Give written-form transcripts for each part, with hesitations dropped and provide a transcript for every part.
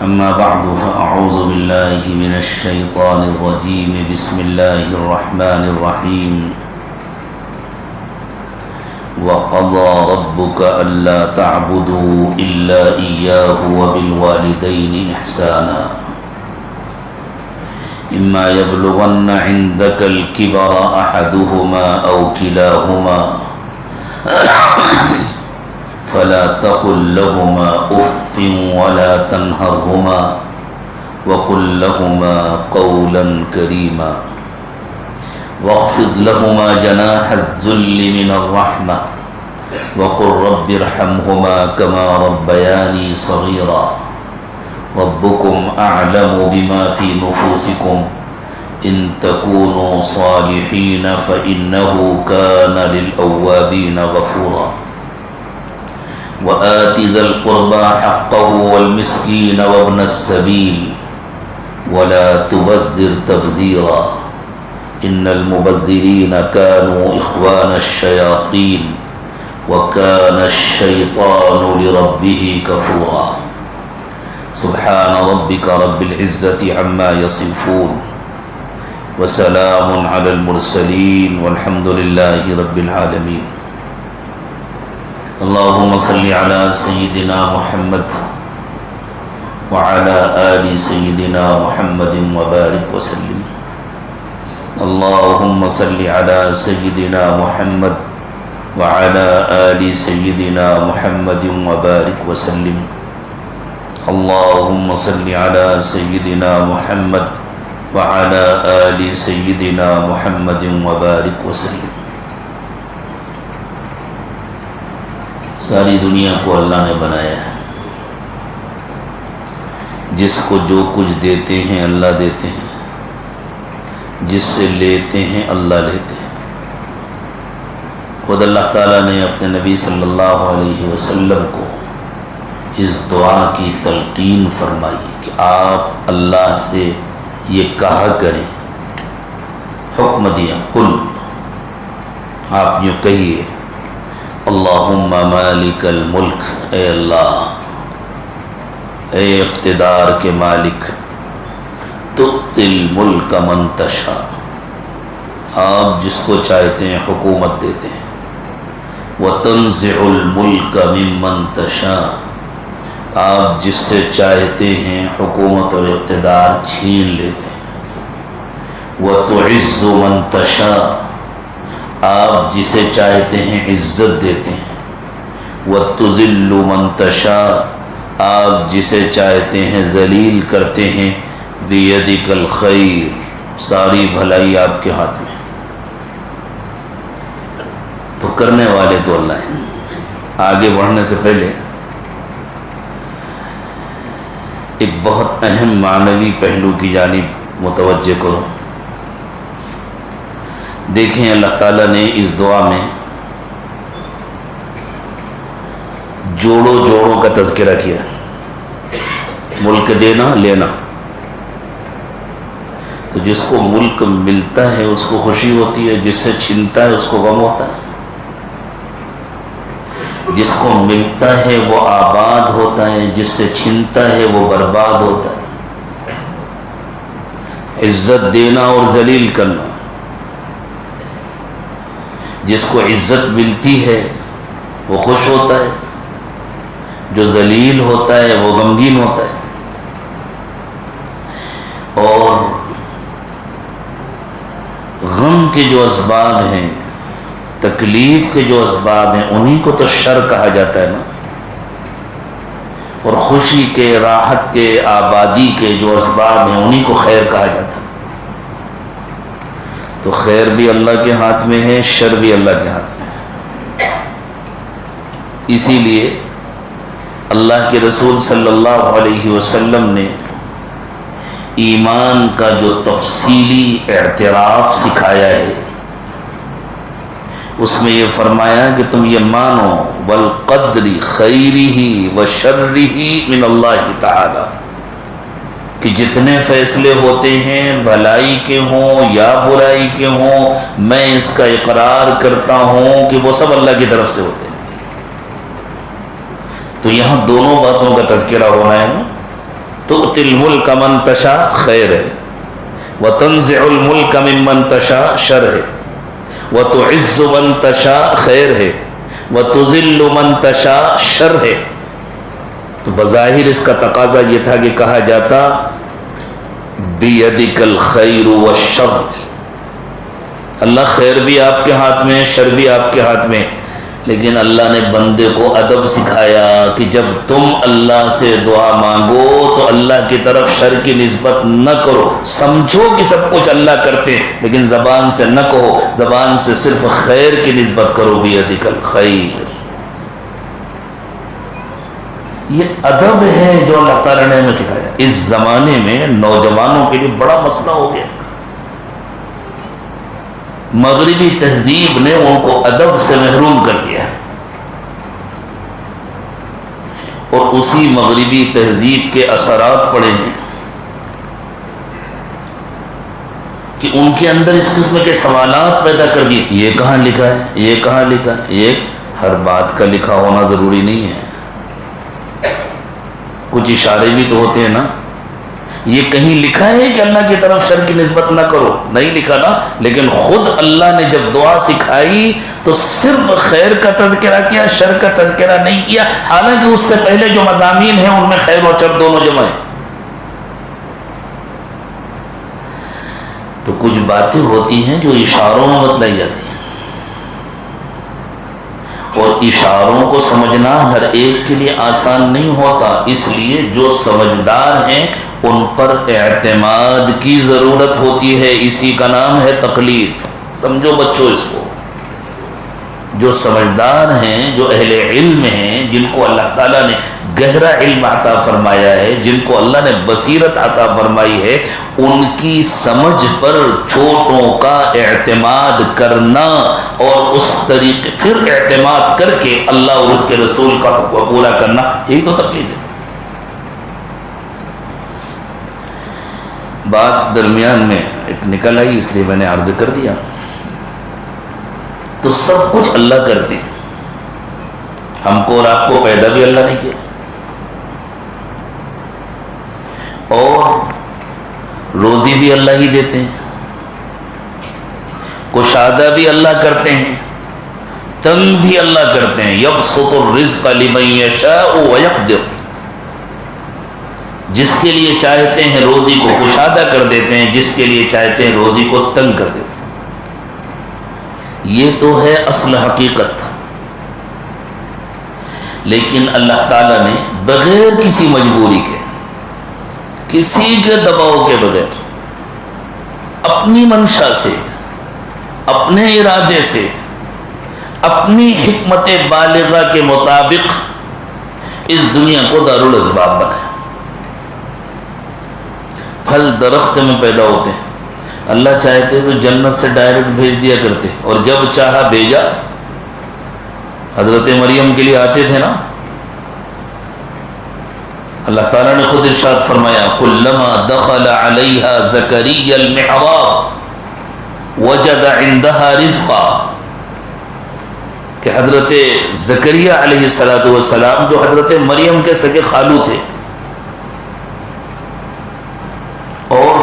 أما بعد فأعوذ بالله من الشيطان الرجيم بسم الله الرحمن الرحيم وقضى ربك ألا تعبدوا إلا إياه وبالوالدين إحسانا إما يبلغن عندك الكبر أحدهما أو كلاهما فلا تقل لهما أف ولا تنهرهما وقل لهما قولا كريما واخفض لهما جناح الذل من الرحمة وقل رب ارحمهما كما ربياني صغيرا ربكم أعلم بما في نفوسكم إن تكونوا صالحين فإنه كان للأوابين غفورا وآت ذا القربى حقه والمسكين وابن السبيل ولا تبذر تبذيرا إن المبذرين كانوا إخوان الشياطين وكان الشيطان لربه كفورا سبحان ربك رب العزة عما يصفون وسلام على المرسلين والحمد لله رب العالمين اللهم صل على سيدنا محمد وعلى آل سيدنا محمد وبارك وسلم اللهم صل على سيدنا محمد وعلى آل سيدنا محمد وبارك وسلم اللهم صل على سيدنا محمد وعلى آل سيدنا محمد وبارك وسلم ساری دنیا کو اللہ نے بنایا ہے، جس کو جو کچھ دیتے ہیں اللہ دیتے ہیں، جس سے لیتے ہیں اللہ لیتے ہیں۔ خود اللہ تعالیٰ نے اپنے نبی صلی اللہ علیہ وسلم کو اس دعا کی تلقین فرمائی کہ آپ اللہ سے یہ کہا کریں، حکم دیا، قل، آپ یوں کہیے، اللہم مالک الملک، اے اللہ، اے اقتدار کے مالک، تؤتی الملک من تشاء، آپ جس کو چاہتے ہیں حکومت دیتے ہیں، وتنزع الملک ممن تشاء، آپ جس سے چاہتے ہیں حکومت اور اقتدار چھین لیتے ہیں، وتعز من تشاء، آپ جسے چاہتے ہیں عزت دیتے ہیں، وتذل من تشاء، آپ جسے چاہتے ہیں ذلیل کرتے ہیں، بیدک الخیر، ساری بھلائی آپ کے ہاتھ میں، تو کرنے والے تو اللہ ہیں۔ آگے بڑھنے سے پہلے ایک بہت اہم معنوی پہلو کی جانب متوجہ کرو۔ دیکھیں اللہ تعالیٰ نے اس دعا میں جوڑوں کا تذکرہ کیا، ملک دینا لینا، تو جس کو ملک ملتا ہے اس کو خوشی ہوتی ہے، جس سے چھنتا ہے اس کو غم ہوتا ہے، جس کو ملتا ہے وہ آباد ہوتا ہے، جس سے چھنتا ہے وہ برباد ہوتا ہے۔ عزت دینا اور ذلیل کرنا، جس کو عزت ملتی ہے وہ خوش ہوتا ہے، جو ذلیل ہوتا ہے وہ غمگین ہوتا ہے، اور غم کے جو اسباب ہیں، تکلیف کے جو اسباب ہیں، انہی کو تو شر کہا جاتا ہے نا، اور خوشی کے، راحت کے، آبادی کے جو اسباب ہیں انہی کو خیر کہا جاتا ہے۔ تو خیر بھی اللہ کے ہاتھ میں ہے، شر بھی اللہ کے ہاتھ میں ہے۔ اسی لیے اللہ کے رسول صلی اللہ علیہ وسلم نے ایمان کا جو تفصیلی اعتراف سکھایا ہے، اس میں یہ فرمایا کہ تم یہ مانو والقدر خیرہ وشرہ من اللہ تعالی، کہ جتنے فیصلے ہوتے ہیں بھلائی کے ہوں یا برائی کے ہوں، میں اس کا اقرار کرتا ہوں کہ وہ سب اللہ کی طرف سے ہوتے ہیں۔ تو یہاں دونوں باتوں کا تذکرہ ہونا ہے نا، تؤتی الملک من تشاء خیر ہے، وتنزع الملک ممن تشاء شر ہے، وتعز من تشاء خیر ہے، وتذل من تشاء شر ہے۔ تو بظاہر اس کا تقاضا یہ تھا کہ کہا جاتا بیدک الخیر والشر، اللہ خیر بھی آپ کے ہاتھ میں، شر بھی آپ کے ہاتھ میں۔ لیکن اللہ نے بندے کو ادب سکھایا کہ جب تم اللہ سے دعا مانگو تو اللہ کی طرف شر کی نسبت نہ کرو، سمجھو کہ سب کچھ اللہ کرتے ہیں لیکن زبان سے نہ کہو، زبان سے صرف خیر کی نسبت کرو، بیدک الخیر۔ یہ ادب ہے جو اللہ تعالیٰ نے ہمیں سکھایا۔ اس زمانے میں نوجوانوں کے لیے بڑا مسئلہ ہو گیا، مغربی تہذیب نے ان کو ادب سے محروم کر دیا، اور اسی مغربی تہذیب کے اثرات پڑے ہیں کہ ان کے اندر اس قسم کے سوالات پیدا کر دیے، یہ کہاں لکھا ہے، یہ کہاں لکھا ہے۔ یہ ہر بات کا لکھا ہونا ضروری نہیں ہے، کچھ اشارے بھی تو ہوتے ہیں نا۔ یہ کہیں لکھا ہے کہ اللہ کی طرف شر کی نسبت نہ کرو، نہیں لکھا نا، لیکن خود اللہ نے جب دعا سکھائی تو صرف خیر کا تذکرہ کیا، شر کا تذکرہ نہیں کیا، حالانکہ اس سے پہلے جو مضامین ہیں ان میں خیر و شر دونوں جمع ہیں۔ تو کچھ باتیں ہوتی ہیں جو اشاروں میں بتلائی جاتی ہیں، اور اشاروں کو سمجھنا ہر ایک کے لیے آسان نہیں ہوتا، اس لیے جو سمجھدار ہیں ان پر اعتماد کی ضرورت ہوتی ہے، اسی کا نام ہے تقلید۔ سمجھو بچوں اس کو، جو سمجھدار ہیں، جو اہل علم ہیں، جن کو اللہ تعالیٰ نے گہرا علم عطا فرمایا ہے، جن کو اللہ نے بصیرت عطا فرمائی ہے، ان کی سمجھ پر چھوٹوں کا اعتماد کرنا اور اس طریقے پھر اعتماد کر کے اللہ اور اس کے رسول کا حکم پورا کرنا، یہی تو تقلید ہے۔ بات درمیان میں ایک نکل آئی اس لیے میں نے عرض کر دیا۔ تو سب کچھ اللہ کرتے ہیں، ہم کو اور آپ کو پیدا بھی اللہ نے کیا، اور روزی بھی اللہ ہی دیتے ہیں، کشادہ بھی اللہ کرتے ہیں، تنگ بھی اللہ کرتے ہیں۔ یبسط الرزق لمن یشاء ویقدر، جس کے لیے چاہتے ہیں روزی کو کشادہ کر دیتے ہیں، جس کے لیے چاہتے ہیں روزی کو تنگ کر دیتے ہیں۔ یہ تو ہے اصل حقیقت، لیکن اللہ تعالیٰ نے بغیر کسی مجبوری کے، کسی کے دباؤ کے بغیر، اپنی منشا سے، اپنے ارادے سے، اپنی حکمت بالغہ کے مطابق اس دنیا کو دارالاسباب بنایا۔ پھل درخت میں پیدا ہوتے ہیں، اللہ چاہتے تو جنت سے ڈائریکٹ بھیج دیا کرتے، اور جب چاہا بھیجا۔ حضرت مریم کے لیے آتے تھے نا، اللہ تعالیٰ نے خود ارشاد فرمایا کلما دخل علیہا زکریا المحراب وجد عندها رزقا، کہ حضرت زکریا علیہ السلام جو حضرت مریم کے سگے خالو تھے اور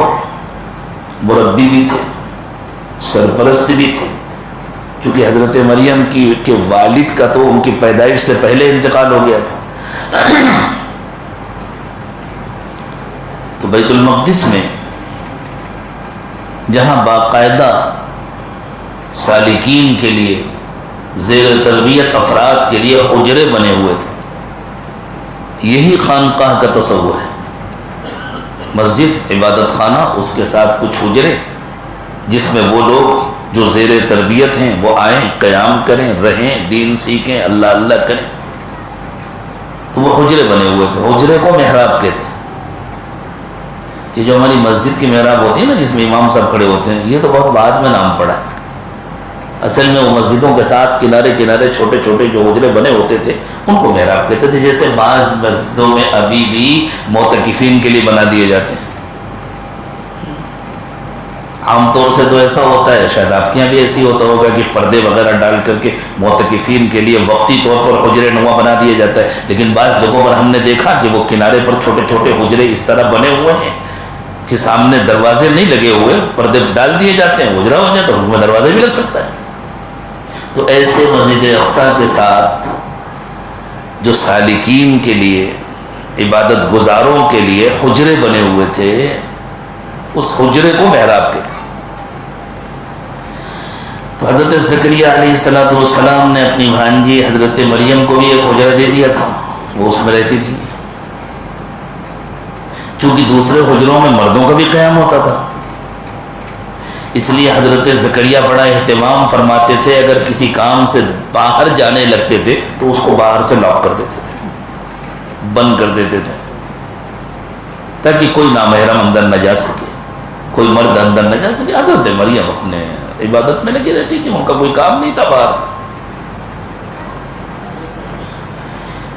مربی بھی تھے، سرپرست بھی تھے، کیونکہ حضرت مریم کے والد کا تو ان کی پیدائش سے پہلے انتقال ہو گیا تھا۔ تو بیت المقدس میں جہاں باقاعدہ سالکین کے لیے، زیر تربیت افراد کے لیے حجرے بنے ہوئے تھے، یہی خانقاہ کا تصور ہے۔ مسجد عبادت خانہ، اس کے ساتھ کچھ حجرے جس میں وہ لوگ جو زیر تربیت ہیں وہ آئیں، قیام کریں، رہیں، دین سیکھیں، اللہ اللہ کریں۔ تو وہ حجرے بنے ہوئے تھے، حجرے کو محراب کہتے ہیں۔ یہ جو ہماری مسجد کی محراب ہوتی ہے نا، جس میں امام صاحب کھڑے ہوتے ہیں، یہ تو بہت بعد میں نام پڑا ہے۔ اصل میں وہ مسجدوں کے ساتھ کنارے کنارے چھوٹے چھوٹے جو حجرے بنے ہوتے تھے ان کو محراب کہتے تھے، جیسے بعض مسجدوں میں ابھی بھی معتکفین کے لیے بنا دیے جاتے ہیں۔ عام طور سے تو ایسا ہوتا ہے، شاید آپ کے یہاں بھی ایسی ہوتا ہوگا کہ پردے وغیرہ ڈال کر کے معتکفین کے لیے وقتی طور پر حجرے نما بنا دیا جاتا ہے، لیکن بعض جگہوں پر ہم نے دیکھا کہ وہ کنارے پر چھوٹے چھوٹے حجرے اس طرح بنے ہوئے ہیں کہ سامنے دروازے نہیں لگے ہوئے، پردے ڈال دیے جاتے ہیں، حجرہ ہو جاتا ہے، ان میں دروازے بھی لگ سکتا ہے۔ تو ایسے مسجد اقصیٰ کے ساتھ جو سالکین کے لیے، عبادت گزاروں کے لیے حجرے بنے ہوئے تھے، اس حجرے کو محراب کہتے ہیں۔ تو حضرت زکریا علیہ السلام نے اپنی بھانجی حضرت مریم کو بھی ایک حجرہ دے دیا تھا، وہ اس میں رہتی تھی۔ چونکہ دوسرے حجروں میں مردوں کا بھی قیام ہوتا تھا، اس لیے حضرت زکریا بڑا اہتمام فرماتے تھے، اگر کسی کام سے باہر جانے لگتے تھے تو اس کو باہر سے لاک کر دیتے تھے، بند کر دیتے تھے، تاکہ کوئی نامحرم اندر نہ جا سکے، کوئی مرد اندر نہ جا سکے۔ حضرت مریم اپنے عبادت میں لگی رہتی تھی، ان کا کوئی کام نہیں تھا باہر۔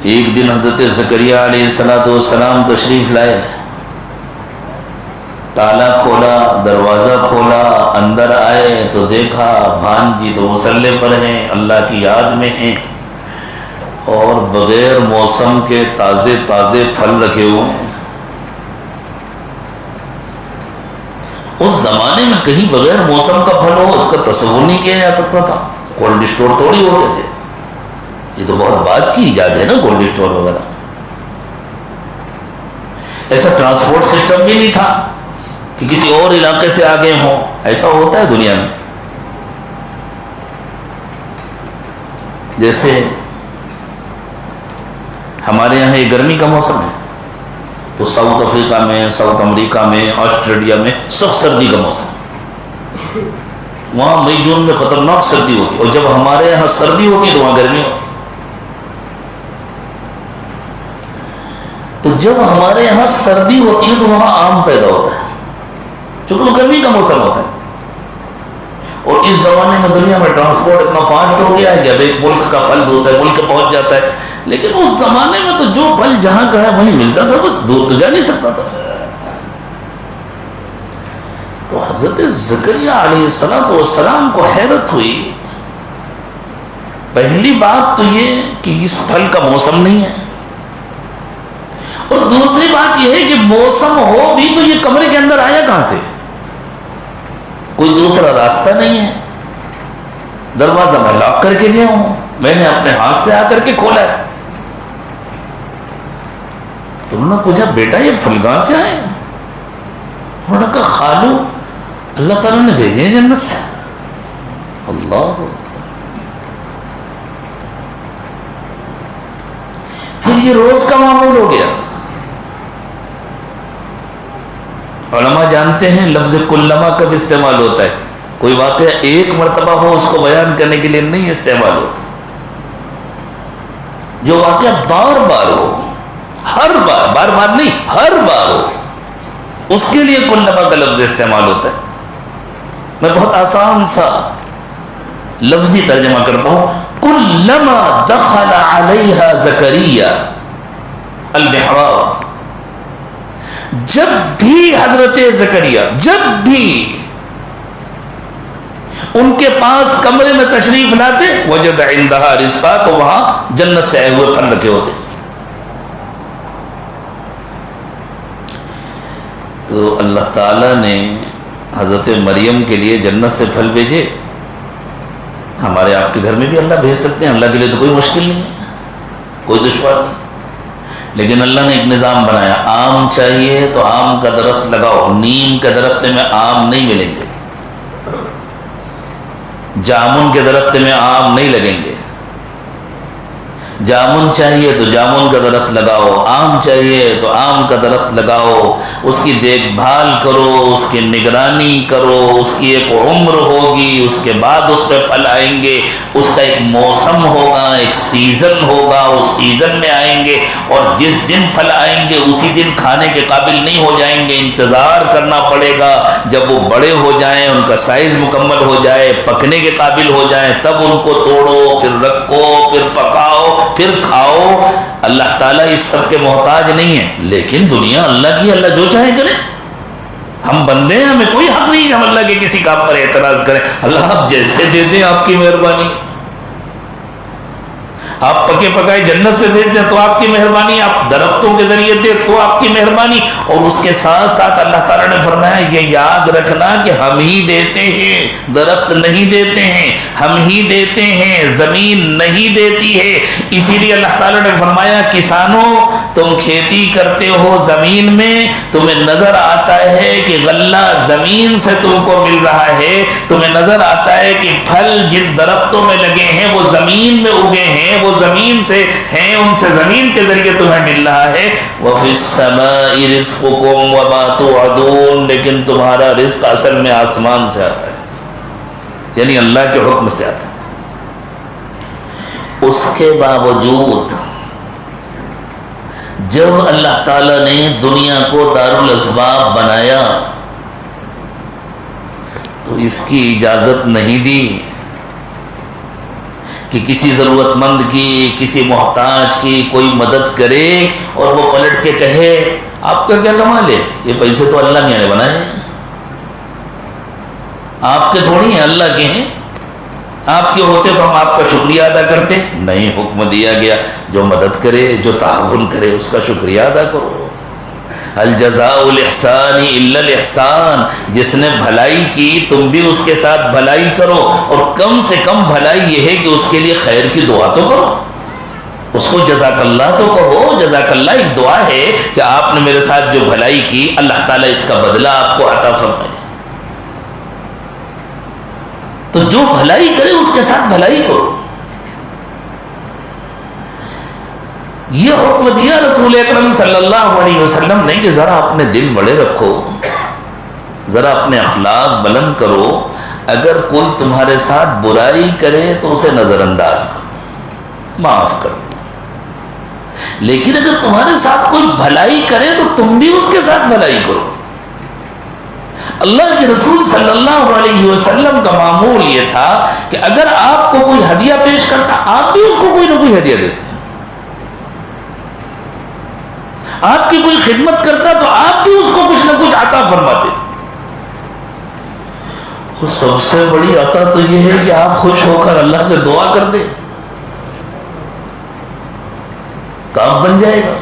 ایک دن حضرت زکریا علیہ السلام تشریف لائے، تالا کھولا، دروازہ کھولا، اندر آئے تو دیکھا بھانجی تو مصلے پر ہیں، اللہ کی یاد میں ہیں، اور بغیر موسم کے تازے تازے پھل رکھے ہوئے ہیں۔ اس زمانے میں کہیں بغیر موسم کا پھل ہو اس کا تصور نہیں کیا جا سکتا تھا، کولڈ اسٹور تھوڑی ہوتے تھے، یہ تو بہت بعد کی ایجاد ہے نا کولڈ اسٹور وغیرہ۔ ایسا ٹرانسپورٹ سسٹم بھی نہیں تھا کہ کسی اور علاقے سے آگے ہوں، ایسا ہوتا ہے دنیا میں۔ جیسے ہمارے یہاں یہ گرمی کا موسم ہے، تو ساؤتھ افریقہ میں، ساؤتھ امریکہ میں، آسٹریلیا میں سخت سردی کا موسم، وہاں مئی جون میں خطرناک سردی ہوتی ہے، اور جب ہمارے یہاں سردی ہوتی ہے تو وہاں گرمی ہوتی ہے۔ تو جب ہمارے یہاں سردی ہوتی ہے تو وہاں آم پیدا ہوتا ہے، چونکہ وہ گرمی کا موسم ہوتا ہے۔ اور اس زمانے میں دنیا میں ٹرانسپورٹ اتنا فاسٹ ہو گیا ہے کہ اب ایک ملک کا پھل دوسرے ملک پہنچ جاتا ہے، لیکن اس زمانے میں تو جو پھل جہاں کا ہے وہیں ملتا تھا، بس دور تو جا نہیں سکتا تھا۔ تو حضرت زکریا علیہ السلام کو حیرت ہوئی، پہلی بات تو یہ کہ اس پھل کا موسم نہیں ہے، اور دوسری بات یہ ہے کہ موسم ہو بھی تو یہ کمرے کے اندر آیا کہاں سے؟ کوئی دوسرا راستہ نہیں ہے، دروازہ میں لاک کر کے گیا ہوں، میں نے اپنے ہاتھ سے آ کر کے کھولا ہے۔ تو انہوں نے پوچھا بیٹا یہ پھل کہاں سے آئے؟ انہوں نے کہا خالو اللہ تعالیٰ نے بھیجے ہیں جنت سے۔ اللہ، پھر یہ روز کا معمول ہو گیا۔ علماء جانتے ہیں لفظ کلما کب استعمال ہوتا ہے، کوئی واقعہ ایک مرتبہ ہو اس کو بیان کرنے کے لیے نہیں استعمال ہوتا، جو واقعہ بار بار ہو، ہر بار، بار بار نہیں ہر بار ہو، اس کے لیے کلما کا لفظ استعمال ہوتا ہے۔ میں بہت آسان سا لفظی ترجمہ کرتا ہوں، کلما دخل علیہا زکریا المحراب، جب بھی حضرت زکریا، جب بھی ان کے پاس کمرے میں تشریف لاتے، وجد عندہا رزقا، تو وہاں جنت سے آئے ہوئے پھل رکھے ہوتے۔ تو اللہ تعالیٰ نے حضرت مریم کے لیے جنت سے پھل بھیجے، ہمارے آپ کے گھر میں بھی اللہ بھیج سکتے ہیں، اللہ کے لیے تو کوئی مشکل نہیں ہے، کوئی دشوار نہیں، لیکن اللہ نے ایک نظام بنایا، آم چاہیے تو آم کا درخت لگاؤ، نیم کے درخت میں آم نہیں ملیں گے، جامن کے درخت میں آم نہیں لگیں گے، جامن چاہیے تو جامن کا درخت لگاؤ، آم چاہیے تو آم کا درخت لگاؤ، اس کی دیکھ بھال کرو، اس کی نگرانی کرو، اس کی ایک عمر ہوگی، اس کے بعد اس پہ پھل آئیں گے، اس کا ایک موسم ہوگا، ایک سیزن ہوگا، اس سیزن میں آئیں گے، اور جس دن پھل آئیں گے اسی دن کھانے کے قابل نہیں ہو جائیں گے، انتظار کرنا پڑے گا، جب وہ بڑے ہو جائیں، ان کا سائز مکمل ہو جائے، پکنے کے قابل ہو جائیں، تب ان کو توڑو، پھر رکھو، پھر پکاؤ، پھر کھاؤ۔ اللہ تعالیٰ اس سب کے محتاج نہیں ہے، لیکن دنیا اللہ کی، اللہ جو چاہے کرے۔ ہم بندے ہیں، ہمیں کوئی حق نہیں کہ ہم اللہ کے کسی کام پر اعتراض کریں. اللہ آپ جیسے دے دیں آپ کی مہربانی. آپ پکے پکائے جنت سے دے دیں تو آپ کی مہربانی، آپ درختوں کے ذریعے دے تو آپ کی مہربانی. اور اس کے ساتھ ساتھ اللہ تعالیٰ نے فرمایا یہ یاد رکھنا کہ ہم ہی دیتے ہیں، درخت نہیں دیتے ہیں، ہم ہی دیتے ہیں، زمین نہیں دیتی ہے. اسی لیے اللہ تعالیٰ نے فرمایا کسانوں تم کھیتی کرتے ہو زمین میں، تمہیں نظر آتا ہے کہ غلہ زمین سے تم کو مل رہا ہے، تمہیں نظر آتا ہے کہ پھل جن درختوں میں لگے ہیں وہ زمین میں اگے ہیں، وہ زمین سے ہیں، ان سے زمین کے ذریعے تمہیں مل رہا ہے. وَفِي السَّمَاءِ رِزْقُكُمْ وَمَا تُوعَدُونَ، لیکن تمہارا رزق اصل میں آسمان سے آتا ہے، یعنی اللہ کے حکم سے آتا ہے. اس کے باوجود جب اللہ تعالیٰ نے دنیا کو دارالاسباب بنایا تو اس کی اجازت نہیں دی کہ کسی ضرورت مند کی، کسی محتاج کی کوئی مدد کرے اور وہ پلٹ کے کہے آپ کا کیا کمال ہے، یہ پیسے تو اللہ میاں نے بنائے ہیں، آپ کے تھوڑی ہیں، اللہ کے ہیں، آپ کے ہوتے تو ہم آپ کا شکریہ ادا کرتے. نہیں، حکم دیا گیا جو مدد کرے، جو تعاون کرے اس کا شکریہ ادا کرو. الجزاء الاحسان الا الاحسان، جس نے بھلائی کی تم بھی اس کے ساتھ بھلائی کرو، اور کم سے کم بھلائی یہ ہے کہ اس کے لیے خیر کی دعا تو کرو، اس کو جزاک اللہ تو کہو. جزاک اللہ ایک دعا ہے کہ آپ نے میرے ساتھ جو بھلائی کی اللہ تعالیٰ اس کا بدلہ آپ کو عطا فرمائے. تو جو بھلائی کرے اس کے ساتھ بھلائی کرو. یہ حکم دیا رسول اکرم صلی اللہ علیہ وسلم نے کہ ذرا اپنے دل بڑے رکھو، ذرا اپنے اخلاق بلند کرو. اگر کوئی تمہارے ساتھ برائی کرے تو اسے نظر انداز کرو، معاف کر دو. لیکن اگر تمہارے ساتھ کوئی بھلائی کرے تو تم بھی اس کے ساتھ بھلائی کرو. اللہ کے رسول صلی اللہ علیہ وسلم کا معمول یہ تھا کہ اگر آپ کو کوئی ہدیہ پیش کرتا آپ بھی اس کو کوئی نہ کوئی ہدیہ دیتے، آپ کی کوئی خدمت کرتا تو آپ بھی اس کو کچھ نہ کچھ عطا فرماتے. سب سے بڑی عطا تو یہ ہے کہ آپ خوش ہو کر اللہ سے دعا کر دیں، کام بن جائے گا.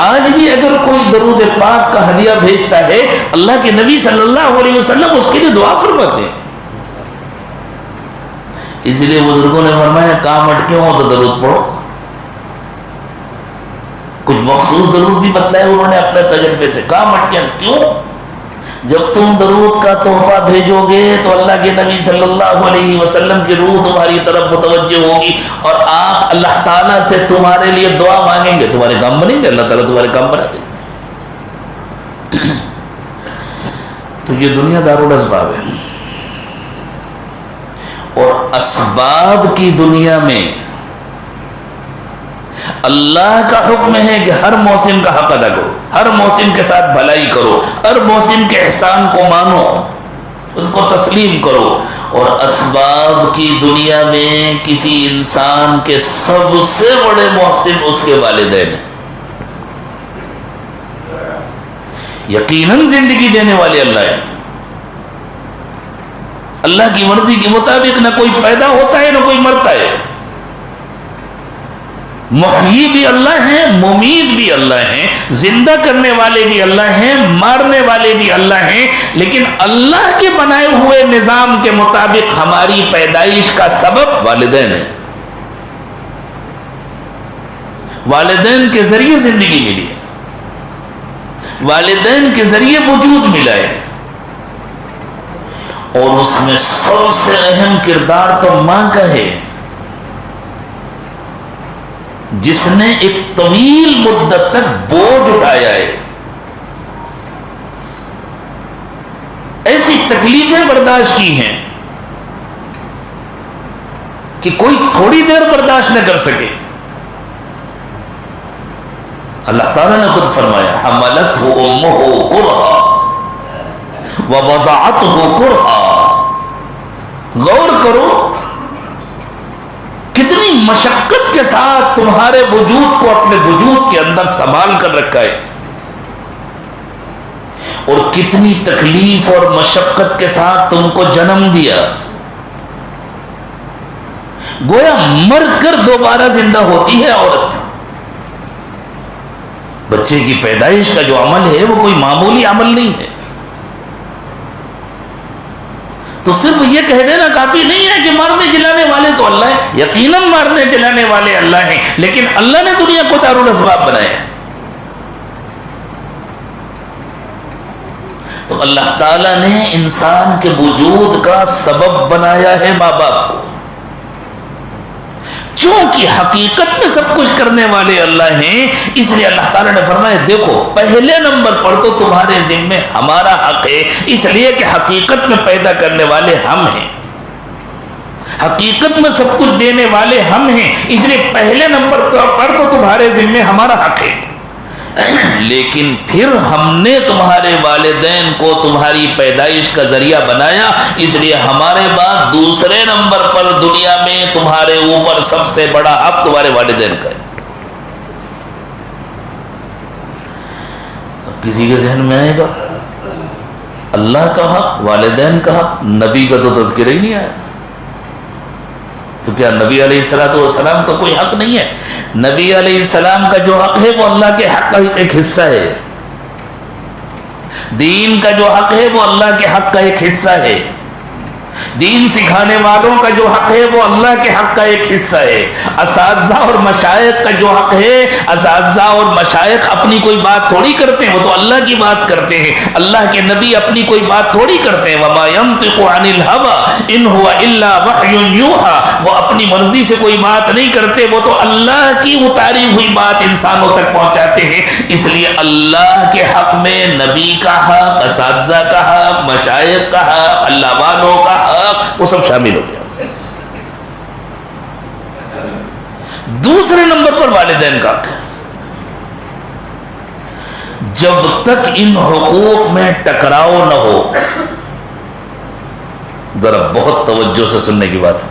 آج بھی اگر کوئی درود پاک کا ہدیہ بھیجتا ہے اللہ کے نبی صلی اللہ علیہ وسلم اس کے لیے دعا فرماتے ہیں. اس لیے بزرگوں نے فرمایا کام اٹکے ہوں تو درود پڑھو. کچھ مخصوص درود بھی بتلائے انہوں نے اپنے تجربے سے. کام اٹکے کیوں؟ جب تم درود کا تحفہ بھیجو گے تو اللہ کے نبی صلی اللہ علیہ وسلم کی روح تمہاری طرف متوجہ ہوگی اور آپ اللہ تعالیٰ سے تمہارے لیے دعا مانگیں گے، تمہارے کام بنیں گے، اللہ تعالیٰ تمہارے کام بنا دیں گے. تو یہ دنیا دارالاسباب ہے، اور اسباب کی دنیا میں اللہ کا حکم ہے کہ ہر محسن کا حق ادا کرو، ہر محسن کے ساتھ بھلائی کرو، ہر محسن کے احسان کو مانو، اس کو تسلیم کرو. اور اسباب کی دنیا میں کسی انسان کے سب سے بڑے محسن اس کے والدین ہیں. یقیناً زندگی دینے والے اللہ ہیں. اللہ کی مرضی کے مطابق نہ کوئی پیدا ہوتا ہے نہ کوئی مرتا ہے. محیی بھی اللہ ہیں، ممیت بھی اللہ ہیں، زندہ کرنے والے بھی اللہ ہیں، مارنے والے بھی اللہ ہیں. لیکن اللہ کے بنائے ہوئے نظام کے مطابق ہماری پیدائش کا سبب والدین ہے. والدین کے ذریعے زندگی ملی ہے، والدین کے ذریعے وجود ملا ہے. اور اس میں سب سے اہم کردار تو ماں کا ہے، جس نے ایک طویل مدت تک بوجھ اٹھایا ہے، ایسی تکلیفیں برداشت کی ہیں کہ کوئی تھوڑی دیر برداشت نہ کر سکے. اللہ تعالیٰ نے خود فرمایا حملتہ امہ کرہا ووضعتہ کرہا. غور کرو کتنی مشقت کے ساتھ تمہارے وجود کو اپنے وجود کے اندر سنبھال کر رکھا ہے. اور کتنی تکلیف اور مشقت کے ساتھ تم کو جنم دیا، گویا مر کر دوبارہ زندہ ہوتی ہے عورت۔ بچے کی پیدائش کا جو عمل ہے وہ کوئی معمولی عمل نہیں ہے۔ تو صرف یہ کہہ دینا کافی نہیں ہے کہ مارنے جلانے والے تو اللہ ہے، یقیناً مارنے جلانے والے اللہ ہیں، لیکن اللہ نے دنیا کو دارالاسباب بنایا ہے۔ تو اللہ تعالیٰ نے انسان کے وجود کا سبب بنایا ہے ماں باپ کو، چونکہ حقیقت میں سب کچھ کرنے والے اللہ ہیں، اس لیے اللہ تعالیٰ نے فرمایا دیکھو پہلے نمبر پر تو تمہارے ذمے ہمارا حق ہے، اس لیے کہ حقیقت میں پیدا کرنے والے ہم ہیں، حقیقت میں سب کچھ دینے والے ہم ہیں، اس لیے پہلے نمبر پر تو تمہارے ذمے ہمارا حق ہے۔ لیکن پھر ہم نے تمہارے والدین کو تمہاری پیدائش کا ذریعہ بنایا، اس لیے ہمارے بعد دوسرے نمبر پر دنیا میں تمہارے اوپر سب سے بڑا حق تمہارے والدین کا ہے۔ اب کسی کے ذہن میں آئے گا اللہ کا حق، والدین کا حق، نبی کا تو تذکرہ ہی نہیں آیا، تو کیا نبی علیہ السلام کا کوئی حق نہیں ہے؟ نبی علیہ السلام کا جو حق ہے وہ اللہ کے حق کا ایک حصہ ہے، دین کا جو حق ہے وہ اللہ کے حق کا ایک حصہ ہے، دین سکھانے والوں کا جو حق ہے وہ اللہ کے حق کا ایک حصہ ہے، اساتذہ اور مشائخ کا جو حق ہے، اساتذہ اور مشائخ اپنی کوئی بات تھوڑی کرتے ہیں، وہ تو اللہ کی بات کرتے ہیں، اللہ کے نبی اپنی کوئی بات تھوڑی کرتے ہیں، وَمَا يَنطِقُ عَنِ الْهَوَىٰ إِنْ هُوَ إِلَّا وَحْيٌ يُوحَىٰ، وہ اپنی مرضی سے کوئی بات نہیں کرتے، وہ تو اللہ کی اتاری ہوئی بات انسانوں تک پہنچاتے ہیں۔ اس لیے اللہ کے حق میں نبی کا حق، اساتذہ کا حق، مشائخ کا حق، اللہ والوں کا حق، وہ سب شامل ہو گیا۔ دوسرے نمبر پر والدین کا حق ہے۔ جب تک ان حقوق میں ٹکراؤ نہ ہو، ذرا بہت توجہ سے سننے کی بات ہے،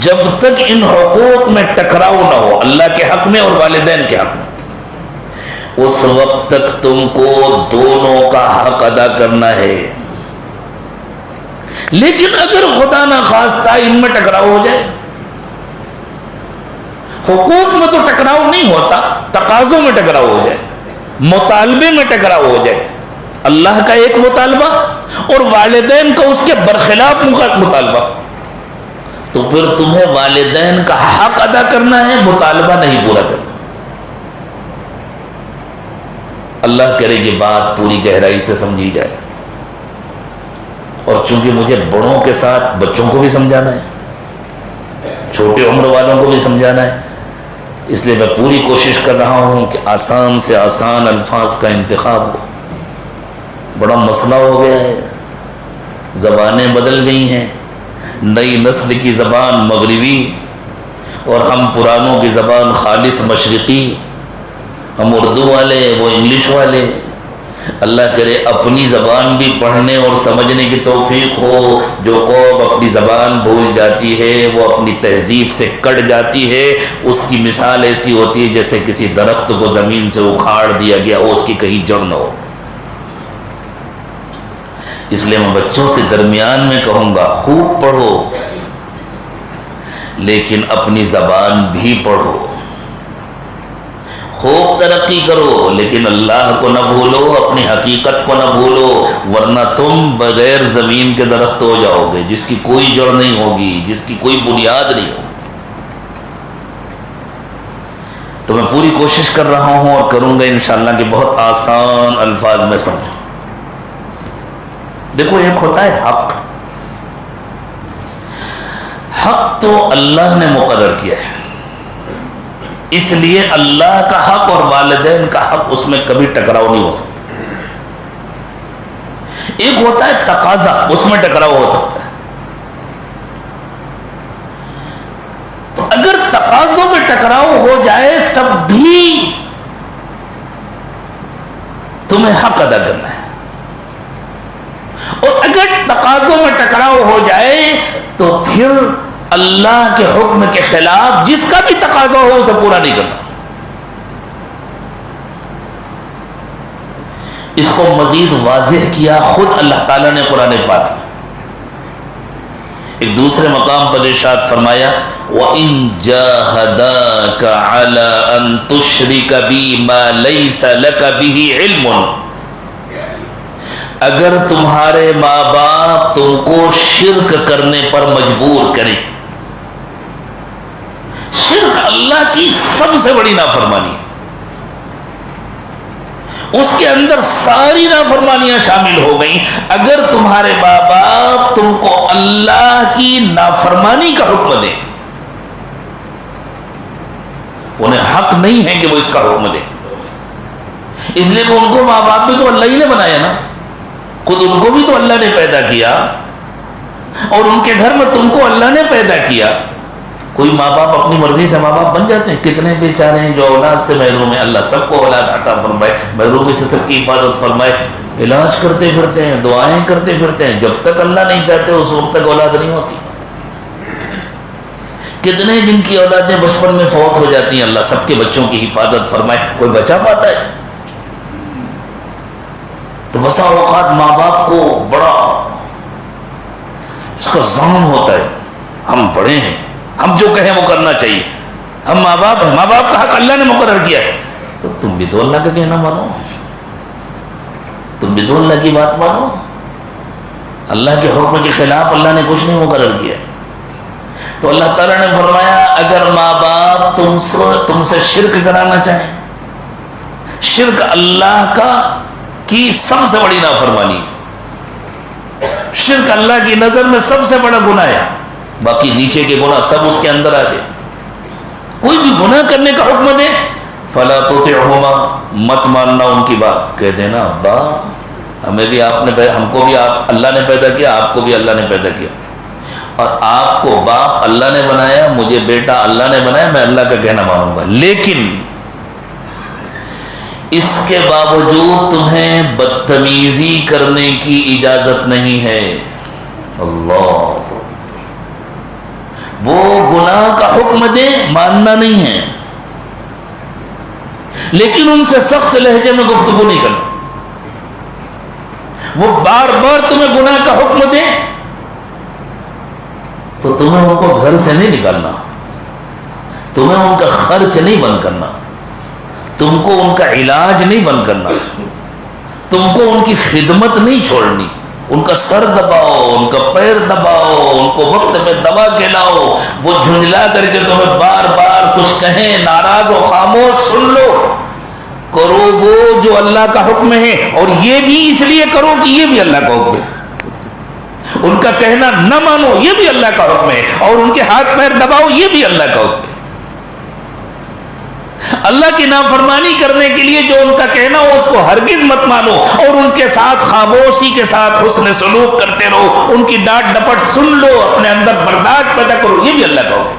جب تک ان حقوق میں ٹکراؤ نہ ہو، اللہ کے حق میں اور والدین کے حق میں، اس وقت تک تم کو دونوں کا حق ادا کرنا ہے۔ لیکن اگر خدا نہ خواستہ ان میں ٹکراؤ ہو جائے، حقوق میں تو ٹکراؤ نہیں ہوتا، تقاضوں میں ٹکراؤ ہو جائے، مطالبے میں ٹکراؤ ہو جائے، اللہ کا ایک مطالبہ اور والدین کا اس کے برخلاف مطالبہ، تو پھر تمہیں والدین کا حق ادا کرنا ہے، مطالبہ نہیں پورا کرنا۔ اللہ کرے کہ بات پوری گہرائی سے سمجھی جائے، اور چونکہ مجھے بڑوں کے ساتھ بچوں کو بھی سمجھانا ہے، چھوٹے عمر والوں کو بھی سمجھانا ہے، اس لیے میں پوری کوشش کر رہا ہوں کہ آسان سے آسان الفاظ کا انتخاب ہو۔ بڑا مسئلہ ہو گیا ہے، زبانیں بدل گئی ہیں، نئی نسل کی زبان مغربی اور ہم پرانوں کی زبان خالص مشرقی، ہم اردو والے وہ انگلش والے۔ اللہ کرے اپنی زبان بھی پڑھنے اور سمجھنے کی توفیق ہو۔ جو قوم اپنی زبان بھول جاتی ہے وہ اپنی تہذیب سے کٹ جاتی ہے، اس کی مثال ایسی ہوتی ہے جیسے کسی درخت کو زمین سے اکھاڑ دیا گیا ہو، اس کی کہیں جڑ نہ ہو۔ اس لیے میں بچوں سے درمیان میں کہوں گا خوب پڑھو، لیکن اپنی زبان بھی پڑھو، خوب ترقی کرو، لیکن اللہ کو نہ بھولو، اپنی حقیقت کو نہ بھولو، ورنہ تم بغیر زمین کے درخت ہو جاؤ گے، جس کی کوئی جڑ نہیں ہوگی، جس کی کوئی بنیاد نہیں ہوگی۔ تو میں پوری کوشش کر رہا ہوں اور کروں گا انشاءاللہ کہ بہت آسان الفاظ میں سمجھوں۔ دیکھو ایک ہوتا ہے حق، حق تو اللہ نے مقرر کیا ہے، اس لیے اللہ کا حق اور والدین کا حق اس میں کبھی ٹکراؤ نہیں ہو سکتا۔ ایک ہوتا ہے تقاضا، اس میں ٹکراؤ ہو سکتا ہے۔ تو اگر تقاضوں میں ٹکراؤ ہو جائے تب بھی تمہیں حق ادا کرنا ہے، اور اگر تقاضوں میں ٹکراؤ ہو جائے تو پھر اللہ کے حکم کے خلاف جس کا بھی تقاضا ہو اسے پورا نہیں کرنا۔ اس کو مزید واضح کیا خود اللہ تعالیٰ نے قرآن پاک میں۔ ایک دوسرے مقام پر ارشاد فرمایا وَإِن جَاهَدَاكَ عَلَىٰ أَن تُشْرِكَ بِي مَا لَيْسَ لَكَ بِهِ عِلْمٌ، اگر تمہارے ماں باپ تم کو شرک کرنے پر مجبور کریں، شرک اللہ کی سب سے بڑی نافرمانی ہے، اس کے اندر ساری نافرمانیاں شامل ہو گئیں، اگر تمہارے ماں باپ تم کو اللہ کی نافرمانی کا حکم دیں، انہیں حق نہیں ہے کہ وہ اس کا حکم دیں، اس لیے کہ ان کو ماں باپ بھی تو اللہ ہی نے بنایا نا، خود ان کو بھی تو اللہ نے پیدا کیا، اور ان کے گھر میں تم کو اللہ نے پیدا کیا۔ کوئی ماں باپ اپنی مرضی سے ماں باپ بن جاتے ہیں، کتنے بیچارے ہیں جو اولاد سے محروم ہیں، اللہ سب کو اولاد عطا فرمائے، محرومی سے سب کی حفاظت فرمائے، علاج کرتے پھرتے ہیں، دعائیں کرتے پھرتے ہیں، جب تک اللہ نہیں چاہتے اس وقت تک اولاد نہیں ہوتی۔ کتنے جن کی اولادیں بچپن میں فوت ہو جاتی ہیں، اللہ سب کے بچوں کی حفاظت فرمائے، کوئی بچا پاتا ہے؟ تو بسا اوقات ماں باپ کو بڑا اس کا ظلم ہوتا ہے، ہم بڑے ہیں، ہم جو کہیں وہ کرنا چاہیے، ہم ماں باپ ہیں، ماں باپ کا حق اللہ نے مقرر کیا ہے، تو تم بھی تو اللہ کا کہنا مانو، تم بھی تو اللہ کی بات مانو، اللہ کے حکم کے خلاف اللہ نے کچھ نہیں مقرر کیا۔ تو اللہ تعالیٰ نے فرمایا اگر ماں باپ تم سے شرک کرانا چاہیں، شرک اللہ کا کی سب سے بڑی نافرمانی ہے، شرک اللہ کی نظر میں سب سے بڑا گناہ ہے، باقی نیچے کے گناہ سب اس کے اندر آ گئے۔ کوئی بھی گناہ کرنے کا حکم دے فلا تطعهما، مت ماننا ان کی بات، کہہ دینا ابا ہمیں بھی ہم کو بھی اللہ نے پیدا کیا، آپ کو بھی اللہ نے پیدا کیا، اور آپ کو باپ اللہ نے بنایا، مجھے بیٹا اللہ نے بنایا، میں اللہ کا کہنا مانوں گا، لیکن اس کے باوجود تمہیں بدتمیزی کرنے کی اجازت نہیں ہے۔ اللہ، وہ گناہ کا حکم دے ماننا نہیں ہے، لیکن ان سے سخت لہجے میں گفتگو نہیں کرنا، وہ بار بار تمہیں گناہ کا حکم دے تو تمہیں ان کو گھر سے نہیں نکالنا، تمہیں ان کا خرچ نہیں بند کرنا، تم کو ان کا علاج نہیں بند کرنا، تم کو ان کی خدمت نہیں چھوڑنی، ان کا سر دباؤ، ان کا پیر دباؤ، ان کو وقت میں دوا کھلاؤ، وہ جھنجلا کر کے تمہیں بار بار کچھ کہیں، ناراض و خاموش سن لو، کرو وہ جو اللہ کا حکم ہے، اور یہ بھی اس لیے کرو کہ یہ بھی اللہ کا حکم ہے، ان کا کہنا نہ مانو یہ بھی اللہ کا حکم ہے، اور ان کے ہاتھ پیر دباؤ یہ بھی اللہ کا حکم ہے۔ اللہ کی نافرمانی کرنے کے لیے جو ان کا کہنا ہو اس کو ہرگز مت مانو، اور ان کے ساتھ خاموشی کے ساتھ حسن سلوک کرتے رہو، ان کی ڈانٹ ڈپٹ سن لو، اپنے اندر برداشت پیدا کرو، یہ بھی اللہ کا حکم ہے۔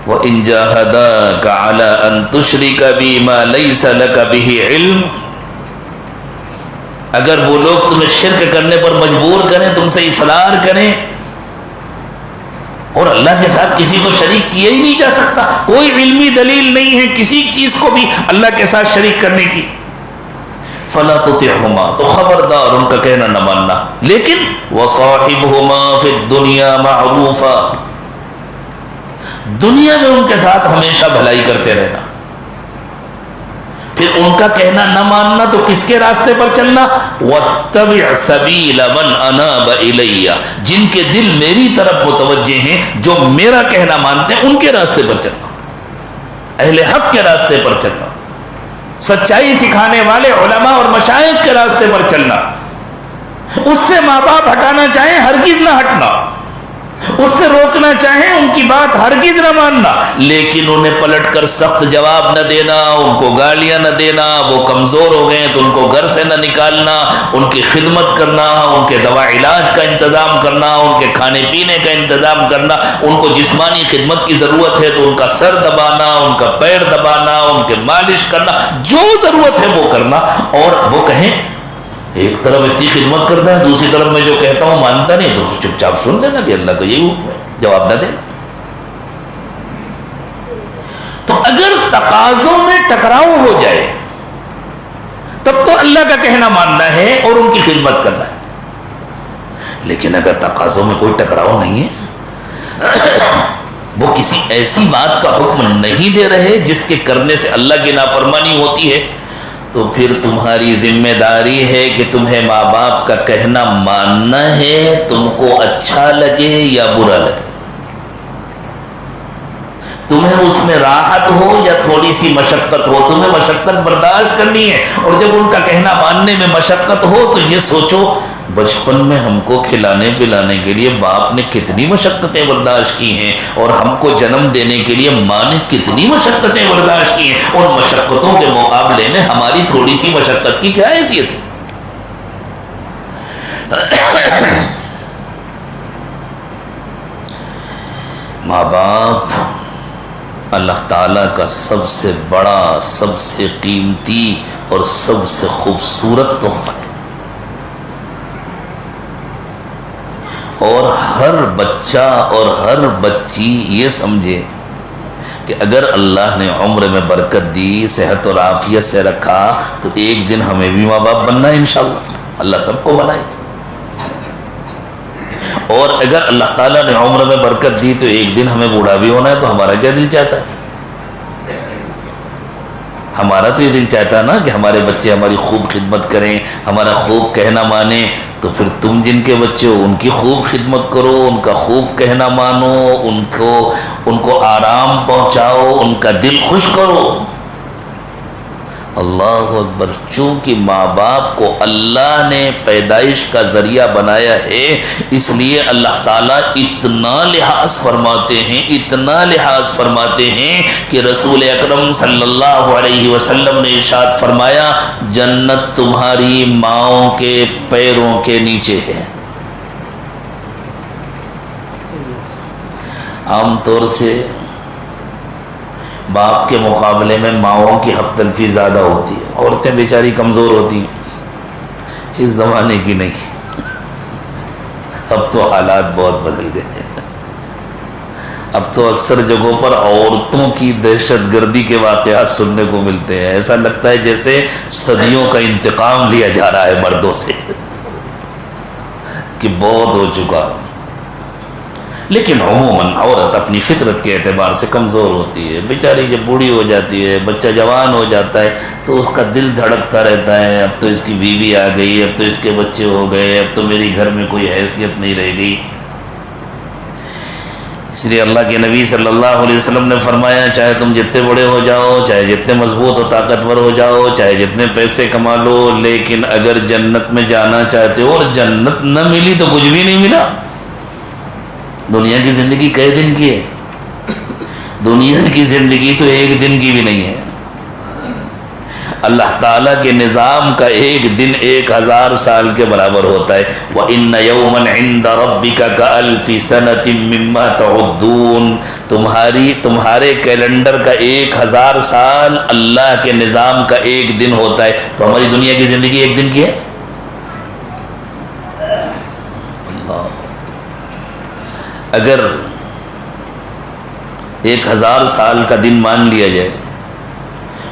وَإِن جَاهَدَاكَ عَلَىٰ أَن تُشْرِكَ بِي مَا لَيْسَ لَكَ بِهِ عِلْمٌ، اگر وہ لوگ تمہیں شرک کرنے پر مجبور کریں، تم سے اصرار کریں، اور اللہ کے ساتھ کسی کو شریک کیا ہی نہیں جا سکتا، کوئی علمی دلیل نہیں ہے کسی چیز کو بھی اللہ کے ساتھ شریک کرنے کی، فلا تطعهما، تو خبردار ان کا کہنا نہ ماننا، لیکن وصاحبهما فی الدنیا معروفا، دنیا میں ان کے ساتھ ہمیشہ بھلائی کرتے رہنا، پھر ان کا کہنا نہ ماننا تو کس کے راستے پر چلنا؟ وَاتَّبِعْ سَبِيلَ مَنْ أَنَابَ إِلَيَّ، جن کے دل میری طرف متوجہ ہیں، جو میرا کہنا مانتے ہیں، ان کے راستے پر چلنا، اہل حق کے راستے پر چلنا، سچائی سکھانے والے علماء اور مشائخ کے راستے پر چلنا، اس سے ماں باپ ہٹانا چاہیں ہرگز نہ ہٹنا، اس سے روکنا چاہیں ان کی بات ہرگز نہ ماننا، لیکن انہیں پلٹ کر سخت جواب نہ دینا، ان کو گالیاں نہ دینا، وہ کمزور ہو گئے تو ان کو گھر سے نہ نکالنا، ان کی خدمت کرنا، ان کے دوا علاج کا انتظام کرنا، ان کے کھانے پینے کا انتظام کرنا، ان کو جسمانی خدمت کی ضرورت ہے تو ان کا سر دبانا، ان کا پیر دبانا، ان کے مالش کرنا، جو ضرورت ہے وہ کرنا، اور وہ کہیں ایک طرف اتنی خدمت کرتا ہے، دوسری طرف میں جو کہتا ہوں مانتا نہیں، تو چپ چاپ سن لینا کہ اللہ کا یہی حکم ہے، جواب نہ دینا۔ تو اگر تقاضوں میں ٹکراؤ ہو جائے تب تو اللہ کا کہنا ماننا ہے اور ان کی خدمت کرنا ہے. لیکن اگر تقاضوں میں کوئی ٹکراؤ نہیں ہے، وہ کسی ایسی بات کا حکم نہیں دے رہے جس کے کرنے سے اللہ کی نافرمانی ہوتی ہے، تو پھر تمہاری ذمہ داری ہے کہ تمہیں ماں باپ کا کہنا ماننا ہے، تم کو اچھا لگے یا برا لگے. تمہیں اس میں راحت ہو یا تھوڑی سی مشقت ہو، تمہیں مشقت برداشت کرنی ہے. اور جب ان کا کہنا ماننے میں مشقت ہو تو یہ سوچو بچپن میں ہم کو کھلانے پلانے کے لیے باپ نے کتنی مشقتیں برداشت کی ہیں، اور ہم کو جنم دینے کے لیے ماں نے کتنی مشقتیں برداشت کی ہیں، اور مشقتوں کے مقابلے میں ہماری تھوڑی سی مشقت کی کیا حیثیت ہے؟ ماں باپ اللہ تعالیٰ کا سب سے بڑا، سب سے قیمتی اور سب سے خوبصورت تحفہ ہے. اور ہر بچہ اور ہر بچی یہ سمجھے کہ اگر اللہ نے عمر میں برکت دی، صحت اور عافیت سے رکھا، تو ایک دن ہمیں بھی ماں باپ بننا ہے انشاءاللہ. اللہ سب کو بنائے. اور اگر اللہ تعالیٰ نے عمر میں برکت دی تو ایک دن ہمیں بوڑھا بھی ہونا ہے، تو ہمارا کیا دل چاہتا ہے؟ ہمارا تو یہ دل چاہتا ہے نا کہ ہمارے بچے ہماری خوب خدمت کریں، ہمارا خوب کہنا مانیں. تو پھر تم جن کے بچے ہو ان کی خوب خدمت کرو، ان کا خوب کہنا مانو، ان کو آرام پہنچاؤ، ان کا دل خوش کرو. اللہ اکبر. چونکہ ماں باپ کو اللہ نے پیدائش کا ذریعہ بنایا ہے، اس لیے اللہ تعالیٰ اتنا لحاظ فرماتے ہیں، اتنا لحاظ فرماتے ہیں کہ رسول اکرم صلی اللہ علیہ وسلم نے ارشاد فرمایا جنت تمہاری ماؤں کے پیروں کے نیچے ہے. عام طور سے باپ کے مقابلے میں ماؤں کی حق تلفی زیادہ ہوتی ہے. عورتیں بیچاری کمزور ہوتی ہیں. اس زمانے کی نہیں. اب تو حالات بہت بدل گئے. اب تو اکثر جگہوں پر عورتوں کی دہشت گردی کے واقعات سننے کو ملتے ہیں. ایسا لگتا ہے جیسے صدیوں کا انتقام لیا جا رہا ہے مردوں سے کہ بہت ہو چکا. لیکن عموماً عورت اپنی فطرت کے اعتبار سے کمزور ہوتی ہے. بیچاری جب بوڑھی ہو جاتی ہے، بچہ جوان ہو جاتا ہے، تو اس کا دل دھڑکتا رہتا ہے اب تو اس کی بیوی آ گئی، اب تو اس کے بچے ہو گئے، اب تو میری گھر میں کوئی حیثیت نہیں رہ گئی. اس لیے اللہ کے نبی صلی اللہ علیہ وسلم نے فرمایا چاہے تم جتنے بڑے ہو جاؤ، چاہے جتنے مضبوط و طاقتور ہو جاؤ، چاہے جتنے پیسے کما لو، لیکن اگر جنت میں جانا چاہتے ہو اور جنت نہ ملی تو کچھ بھی نہیں ملا. دنیا کی زندگی کئی دن کی ہے؟ دنیا کی زندگی تو ایک دن کی بھی نہیں ہے. اللہ تعالیٰ کے نظام کا ایک دن 1000 سال کے برابر ہوتا ہے. وَإِنَّ يَوْمًا عِنْدَ رَبِّكَ كَأَلْفِ سَنَةٍ مِّمَّا تَعُدُّونَ. تمہارے کیلنڈر کا 1000 سال اللہ کے نظام کا ایک دن ہوتا ہے. تو ہماری دنیا کی زندگی ایک دن کی ہے. اگر 1000 سال کا دن مان لیا جائے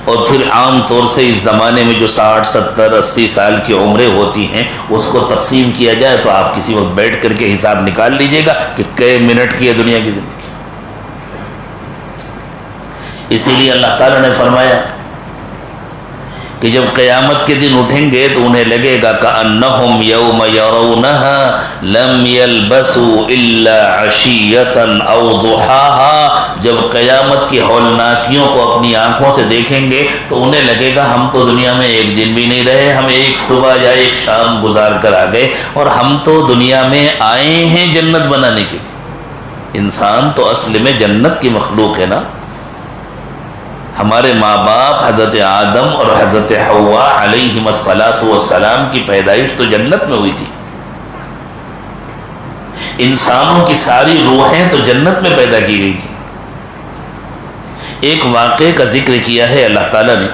اور پھر عام طور سے اس زمانے میں جو 60 70 80 سال کی عمریں ہوتی ہیں اس کو تقسیم کیا جائے تو آپ کسی وقت بیٹھ کر کے حساب نکال لیجئے گا کہ کئے منٹ کی ہے دنیا کی زندگی. اسی لیے اللہ تعالیٰ نے فرمایا کہ جب قیامت کے دن اٹھیں گے تو انہیں لگے گا کأنہم یوم یرونہا لم یلبسوا الا عشیۃ او ضحاہا. جب قیامت کی ہولناکیوں کو اپنی آنکھوں سے دیکھیں گے تو انہیں لگے گا ہم تو دنیا میں ایک دن بھی نہیں رہے، ہم ایک صبح یا ایک شام گزار کر آ گئے، اور ہم تو دنیا میں آئے ہیں جنت بنانے کے لیے. انسان تو اصل میں جنت کی مخلوق ہے نا. ہمارے ماں باپ حضرت آدم اور حضرت حوا علیہم السلام کی پیدائش تو جنت میں ہوئی تھی. انسانوں کی ساری روحیں تو جنت میں پیدا کی گئی تھی. ایک واقعے کا ذکر کیا ہے اللہ تعالیٰ نے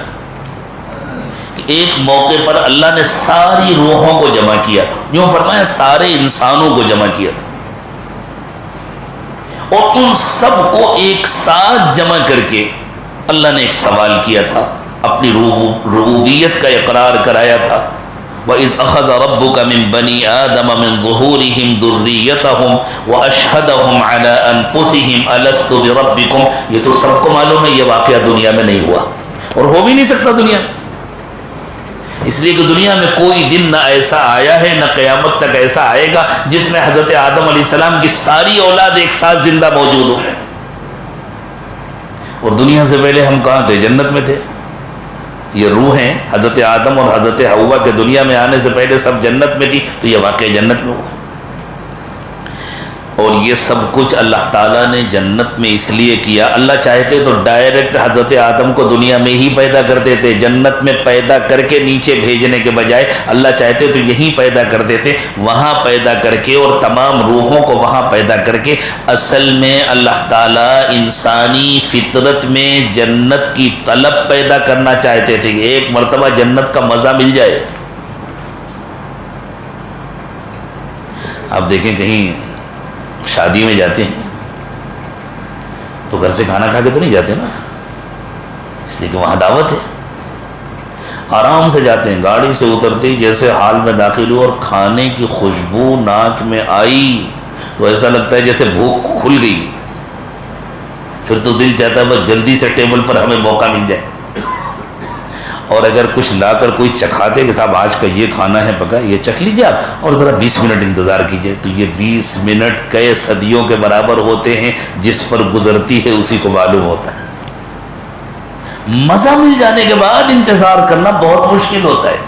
کہ ایک موقع پر اللہ نے ساری روحوں کو جمع کیا تھا. یوں فرمایا سارے انسانوں کو جمع کیا تھا اور ان سب کو ایک ساتھ جمع کر کے اللہ نے ایک سوال کیا تھا، اپنی ربوبیت کا اقرار کرایا تھا، وَإِذْ أَخَذَ رَبُّكَ مِنْ بَنِي آدَمَ مِنْ ظُهُورِهِمْ ذُرِّيَّتَهُمْ وَأَشْهَدَهُمْ عَلَىٰ أَنفُسِهِمْ أَلَسْتُ بِرَبِّكُمْ۔ یہ تو سب کو معلوم ہے یہ واقعہ دنیا میں نہیں ہوا اور ہو بھی نہیں سکتا دنیا میں، اس لیے کہ دنیا میں کوئی دن نہ ایسا آیا ہے نہ قیامت تک ایسا آئے گا جس میں حضرت آدم علیہ السلام کی ساری اولاد ایک ساتھ زندہ موجود ہو۔ اور دنیا سے پہلے ہم کہاں تھے؟ جنت میں تھے۔ یہ روحیں حضرت آدم اور حضرت حوا کے دنیا میں آنے سے پہلے سب جنت میں تھی، تو یہ واقعہ جنت میں ہوا۔ اور یہ سب کچھ اللہ تعالیٰ نے جنت میں اس لیے کیا، اللہ چاہتے تو ڈائریکٹ حضرت آدم کو دنیا میں ہی پیدا کر دیتے، جنت میں پیدا کر کے نیچے بھیجنے کے بجائے اللہ چاہتے تو یہیں پیدا کر دیتے، وہاں پیدا کر کے اور تمام روحوں کو وہاں پیدا کر کے۔ اصل میں اللہ تعالیٰ انسانی فطرت میں جنت کی طلب پیدا کرنا چاہتے تھے کہ ایک مرتبہ جنت کا مزہ مل جائے۔ آپ دیکھیں کہیں شادی میں جاتے ہیں تو گھر سے کھانا کھا کے تو نہیں جاتے نا، اس لیے کہ وہاں دعوت ہے۔ آرام سے جاتے ہیں، گاڑی سے اترتے ہی جیسے ہال میں داخل ہو اور کھانے کی خوشبو ناک میں آئی تو ایسا لگتا ہے جیسے بھوک کھل گئی، پھر تو دل چاہتا ہے بس جلدی سے ٹیبل پر ہمیں موقع مل جائے۔ اور اگر کچھ لا کر کوئی چکھاتے کہ صاحب آج کا یہ کھانا ہے پکا، یہ چکھ لیجیے آپ اور ذرا 20 منٹ انتظار کیجیے، تو یہ 20 منٹ کئی صدیوں کے برابر ہوتے ہیں، جس پر گزرتی ہے اسی کو معلوم ہوتا ہے۔ مزہ مل جانے کے بعد انتظار کرنا بہت مشکل ہوتا ہے،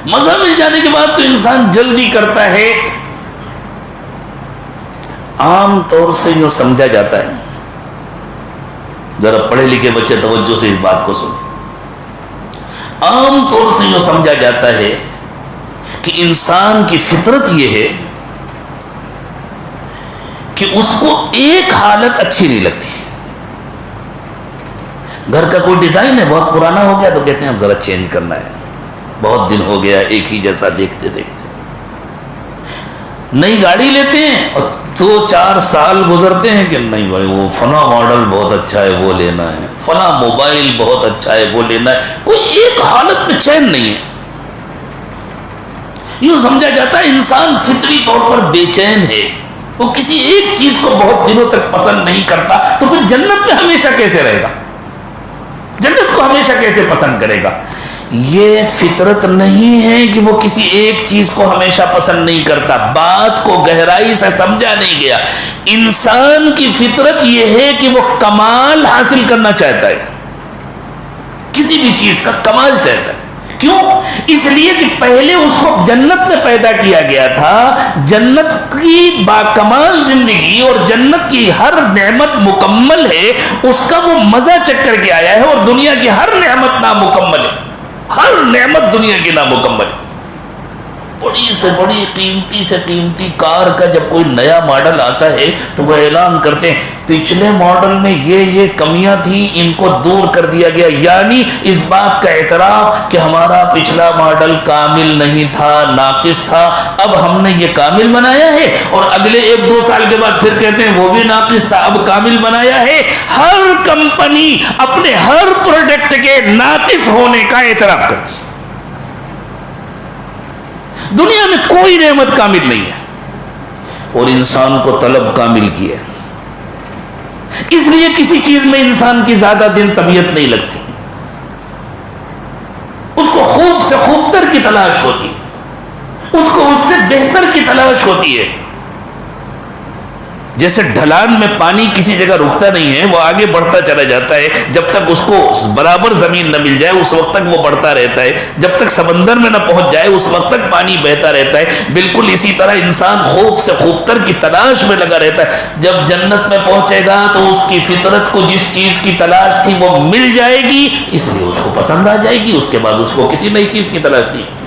مزہ مل جانے کے بعد تو انسان جلدی کرتا ہے۔ عام طور سے یوں سمجھا جاتا ہے، ذرا پڑھے لکھے بچے توجہ سے اس بات کو سنیں، عام طور سے یہ سمجھا جاتا ہے کہ انسان کی فطرت یہ ہے کہ اس کو ایک حالت اچھی نہیں لگتی۔ گھر کا کوئی ڈیزائن ہے بہت پرانا ہو گیا تو کہتے ہیں اب ذرا چینج کرنا ہے، بہت دن ہو گیا ایک ہی جیسا دیکھتے دیکھتے۔ نئی گاڑی لیتے ہیں اور 2-4 سال گزرتے ہیں کہ نہیں بھائی وہ فلاں ماڈل بہت اچھا ہے وہ لینا ہے، فلاں موبائل بہت اچھا ہے وہ لینا ہے، کوئی ایک حالت میں چین نہیں ہے۔ یوں سمجھا جاتا ہے انسان فطری طور پر بے چین ہے، وہ کسی ایک چیز کو بہت دنوں تک پسند نہیں کرتا، تو پھر جنت میں ہمیشہ کیسے رہے گا؟ جنت کو ہمیشہ کیسے پسند کرے گا؟ یہ فطرت نہیں ہے کہ وہ کسی ایک چیز کو ہمیشہ پسند نہیں کرتا، بات کو گہرائی سے سمجھا نہیں گیا۔ انسان کی فطرت یہ ہے کہ وہ کمال حاصل کرنا چاہتا ہے، کسی بھی چیز کا کمال چاہتا ہے۔ کیوں؟ اس لیے کہ پہلے اس کو جنت میں پیدا کیا گیا تھا، جنت کی باکمال زندگی اور جنت کی ہر نعمت مکمل ہے، اس کا وہ مزہ چکھ کر کے آیا ہے، اور دنیا کی ہر نعمت نامکمل ہے، ہر نعمت دنیا کی نامکمل ہے۔ بڑی سے بڑی قیمتی سے قیمتی کار کا جب کوئی نیا ماڈل آتا ہے تو وہ اعلان کرتے ہیں پچھلے ماڈل میں یہ کمیاں تھیں، ان کو دور کر دیا گیا، یعنی اس بات کا اعتراف کہ ہمارا پچھلا ماڈل کامل نہیں تھا، ناقص تھا، اب ہم نے یہ کامل بنایا ہے، اور اگلے 1-2 سال کے بعد پھر کہتے ہیں وہ بھی ناقص تھا، اب کامل بنایا ہے۔ ہر کمپنی اپنے ہر پروڈکٹ کے ناقص ہونے کا اعتراف کرتی ہے۔ دنیا میں کوئی نعمت کامل نہیں ہے، اور انسان کو طلب کامل کی ہے، اس لیے کسی چیز میں انسان کی زیادہ دن طبیعت نہیں لگتی، اس کو خوب سے خوب تر کی تلاش ہوتی ہے، اس کو اس سے بہتر کی تلاش ہوتی ہے۔ جیسے ڈھلان میں پانی کسی جگہ رکتا نہیں ہے، وہ آگے بڑھتا چلا جاتا ہے، جب تک اس کو برابر زمین نہ مل جائے اس وقت تک وہ بڑھتا رہتا ہے، جب تک سمندر میں نہ پہنچ جائے اس وقت تک پانی بہتا رہتا ہے۔ بالکل اسی طرح انسان خوب سے خوب تر کی تلاش میں لگا رہتا ہے، جب جنت میں پہنچے گا تو اس کی فطرت کو جس چیز کی تلاش تھی وہ مل جائے گی، اس لیے اس کو پسند آ جائے گی، اس کے بعد اس کو کسی نئی چیز کی تلاش نہیں۔